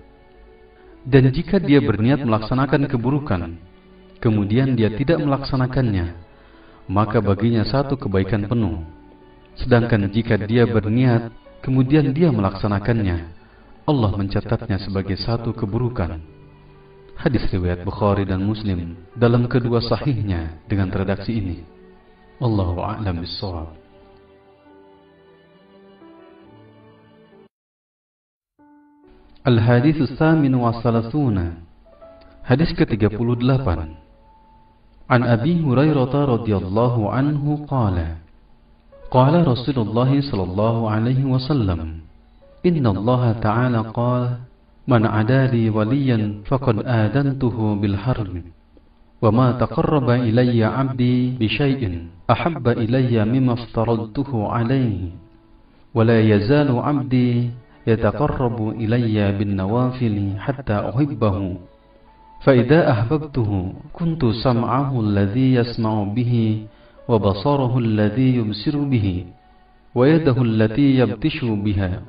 Dan jika dia berniat melaksanakan keburukan, kemudian dia tidak melaksanakannya, maka baginya satu kebaikan penuh. Sedangkan jika dia berniat, kemudian dia melaksanakannya, Allah mencatatnya sebagai satu keburukan. Hadis riwayat Bukhari dan Muslim dalam kedua sahihnya dengan redaksi ini. Wallahu a'lam bis-shawab. Al-Hadis As-Samin wa Salasuna, hadis ke-38. An Abi Hurairah radhiyallahu anhu qala, qala Rasulullah sallallahu alaihi wasallam, inna Allah ta'ala qala Man 'adali waliyan faqad adantuhu bil harb. Wa ma taqarraba ilayya 'abdi bi syai'in ahabba ilayya mimma aftaradtuhu 'alayhi. Wa la yazalu 'abdi yataqarrabu ilayya bin nawafili hatta uhibbahu. Fa idza ahbabtuhu kuntu sam'ahu alladhi yasma'u bihi wa basarahu alladhi yubsiru bihi wa yadahu allati yabtishu biha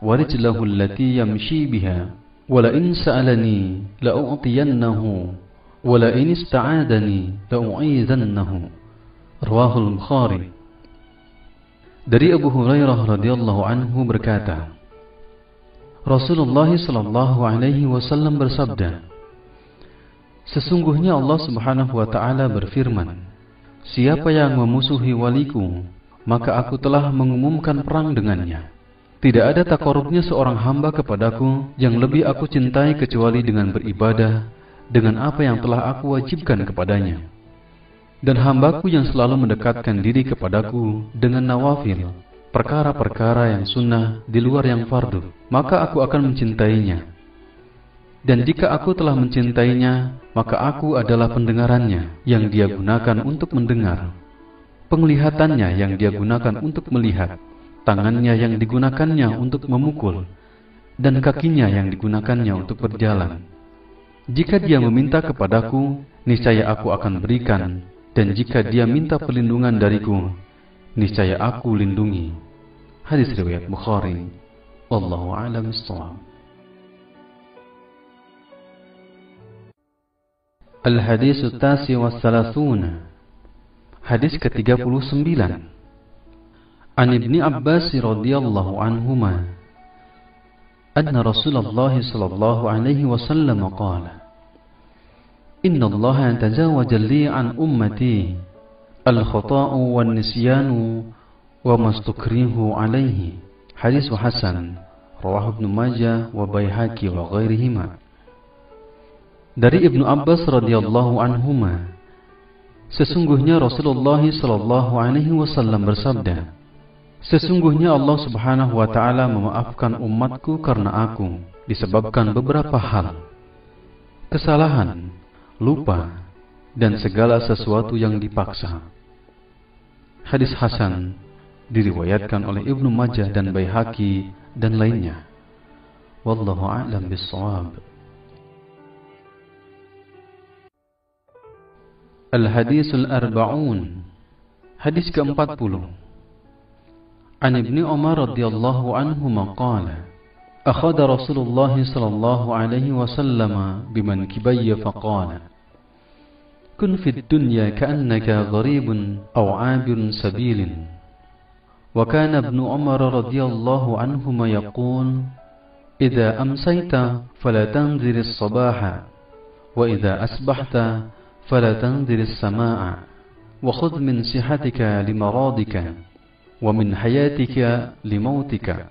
wa rijlahu allati yamshi biha wa la in sa'alani la u'tiyannahu wa la in ista'adani la u'izannahu. Rawahul Bukhari. Dari Abu Hurairah radhiyallahu anhu berkata, Rasulullah sallallahu alaihi wasallam bersabda, sesungguhnya Allah Subhanahu wa taala berfirman, siapa yang memusuhi waliku, maka aku telah mengumumkan perang dengannya. Tidak ada takarubnya seorang hamba kepadaku yang lebih aku cintai kecuali dengan beribadah dengan apa yang telah aku wajibkan kepadanya. Dan hambaku yang selalu mendekatkan diri kepadaku dengan nawafil, perkara-perkara yang sunnah di luar yang fardu, maka aku akan mencintainya. Dan jika aku telah mencintainya, maka aku adalah pendengarannya yang dia gunakan untuk mendengar, penglihatannya yang dia gunakan untuk melihat, tangannya yang digunakannya untuk memukul, dan kakinya yang digunakannya untuk berjalan. Jika dia meminta kepadaku, niscaya aku akan berikan, dan jika dia minta perlindungan dariku, niscaya aku lindungi. Hadis riwayat Bukhari. Wallahu a'lam bishawab. Al-Hadis At-Tasi wa Thalathun. Hadis ke-39. An Ibni Abbas radhiyallahu anhuma anna Rasulullah sallallahu alaihi wasallam qala, Inna Allah tajawaza li an ummati al-khata'u wan nisyanu wa mastukrihu alaihi. Hadis hasan, rawahu Ibnu Majah wa Baihaqi wa ghairihima. Dari Ibnu Abbas radhiyallahu anhuma, sesungguhnya Rasulullah sallallahu alaihi wasallam bersabda, sesungguhnya Allah Subhanahu wa taala memaafkan umatku karena aku disebabkan beberapa hal: kesalahan, lupa, dan segala sesuatu yang dipaksa. Hadis hasan diriwayatkan oleh Ibnu Majah dan Baihaqi dan lainnya. Wallahu a'lam bishawab. Al-Hadisul Arba'un. Hadis ke-40. An Ibni Umar radhiyallahu anhuma qala, akhadha Rasulullah sallallahu alaihi wasallam bimankibayya faqala, kun fid dunya ka'annaka gharibun aw 'abirun sabilin. Wa kana Ibnu Umar radhiyallahu anhuma yaqul, idza amsayta fala tanzir as-sabaha wa idza asbahta fala tanzir as-samaa'a wa khudh min sihatika limaradika wa min hayatika limautika.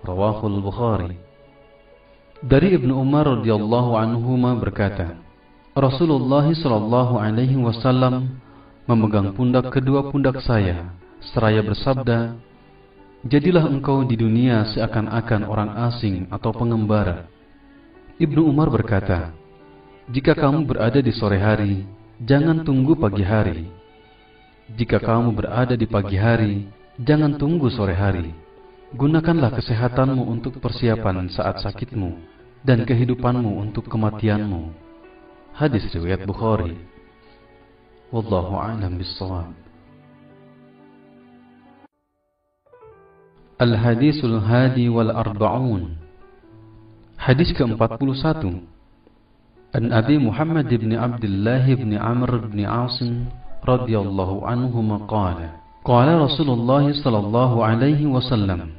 Rawahul Bukhari. Dari Ibnu Umar radhiyallahu anhuma berkata, Rasulullah sallallahu alaihi wasallam memegang pundak kedua pundak saya seraya bersabda, jadilah engkau di dunia seakan-akan orang asing atau pengembara. Ibnu Umar berkata, jika kamu berada di sore hari, jangan tunggu pagi hari. Jika kamu berada di pagi hari, jangan tunggu sore hari. Gunakanlah kesehatanmu untuk persiapan saat sakitmu dan kehidupanmu untuk kematianmu. Hadis riwayat Bukhari. Wallahu a'lam bishawab. Al-Hadisul Hadi wal Arba'un. Hadis ke-41. An Abi Muhammad ibn Abdullah ibn Amr ibn Asim radhiyallahu anhuma qala, qala Rasulullah sallallahu alaihi wasallam,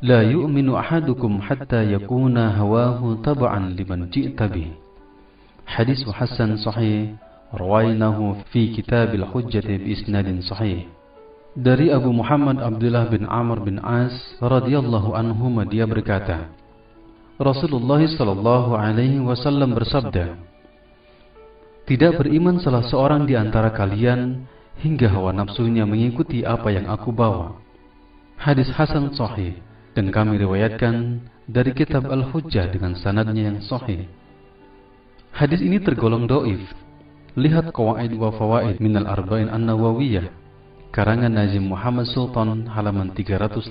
la yu'minu ahadukum hatta yakuna hawahu tab'an liman ji'ta bih. Hadis hasan sahih, rawainahu fi Kitabil Hujjah bi isnadin sahih. Dari Abu Muhammad Abdullah bin Amr bin As radhiyallahu anhuma, dia berkata, Rasulullah sallallahu alaihi wasallam bersabda, tidak beriman salah seorang di antara kalian hingga hawa nafsunya mengikuti apa yang aku bawa. Hadis hasan sahih, dan kami riwayatkan dari kitab Al-Hujjah dengan sanadnya yang sahih. Hadis ini tergolong dhaif. Lihat Qawaid wa Fawaid Minal Arba'in An-Nawawiyah karangan Nazim Muhammad Sultan halaman 355,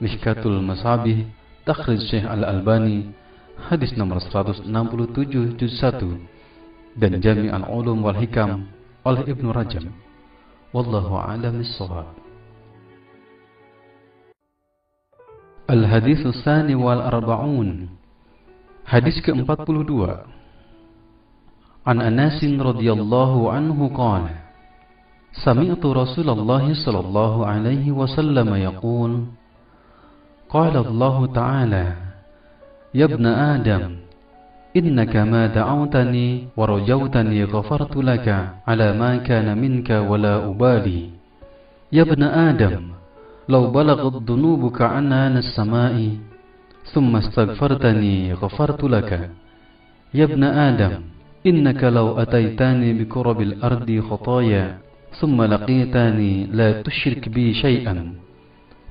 Mishkatul Masabih Takhrij Syekh Al-Albani hadis nomor 167 juz 1 dan Jami' al-Ulum wal Hikam oleh Ibnu Rajab. Wallahu a'lam bis-shawab. Al-Hadits Tsani wal Arba'un. Hadis ke-42. An Anas radhiyallahu anhu qala Sami'tu Rasulullah sallallahu alaihi wasallam yaqul Qala Allah Ta'ala Ya ibna Adam إنك ما دعوتني ورجوتني غفرت لك على ما كان منك ولا أبالي يا ابن آدم لو بلغت ذنوبك عنان السماء ثم استغفرتني غفرت لك يا ابن آدم إنك لو أتيتني بقرب الأرض خطايا ثم لقيتني لا تشرك بي شيئا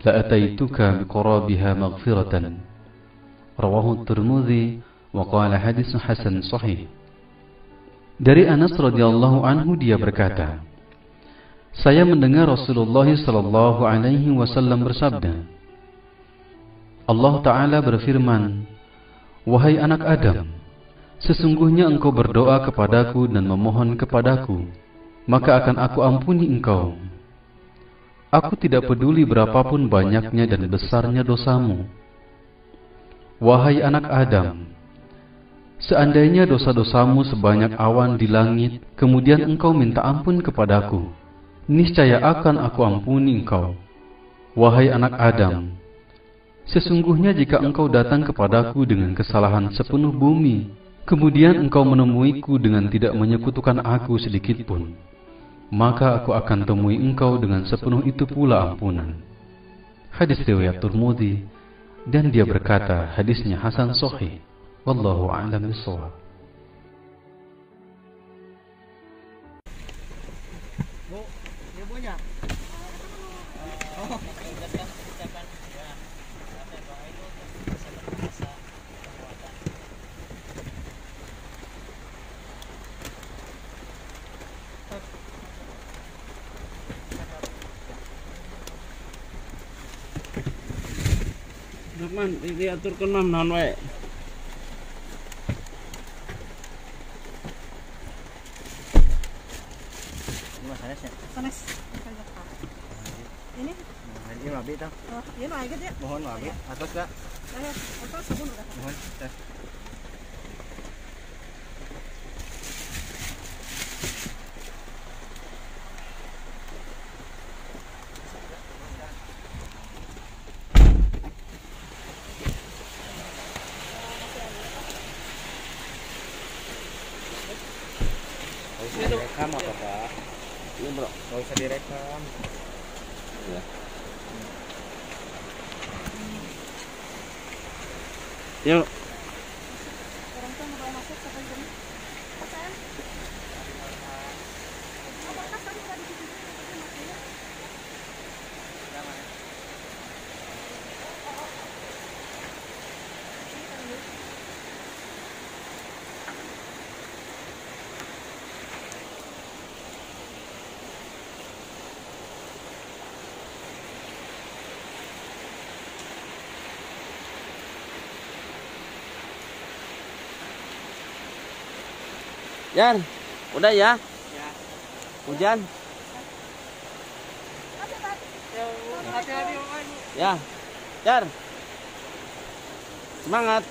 لأتيتك بقرابها مغفرة رواه الترمذي Waqala hadis hasan sahih. Dari Anas radhiyallahu anhu dia berkata, saya mendengar Rasulullah sallallahu alaihi wasallam bersabda, Allah Ta'ala berfirman, wahai anak Adam, sesungguhnya engkau berdoa kepadaku dan memohon kepadaku, maka akan aku ampuni engkau. Aku tidak peduli berapapun banyaknya dan besarnya dosamu. Wahai anak Adam, seandainya dosa-dosamu sebanyak awan di langit, kemudian engkau minta ampun kepadaku, niscaya akan aku ampuni engkau. Wahai anak Adam, sesungguhnya jika engkau datang kepadaku dengan kesalahan sepenuh bumi, kemudian engkau menemuiku dengan tidak menyekutukan aku sedikitpun, maka aku akan temui engkau dengan sepenuh itu pula ampunan. Hadis riwayat Tirmidzi, dan dia berkata hadisnya hasan sahih. Wallahu a'lam bis-shawab. Bu, ibunya. Oh. Man, diaturkan mam naon wae. Panas. Ini? Ini wabi tah. Oh, ini lagi dia. Mohon wabi. Atas enggak? Atas sabun udah. Mohon. Tes. Direkam apa Pak? Iya bro, nggak usah direkam. Ya. Yuk. Orang tuh mau masuk ke dalam. Sayang. Oh, bakas tadi udah di situ. Jan, udah ya? Ya. Hujan? Hati-hati, Ya. Jar. Semangat.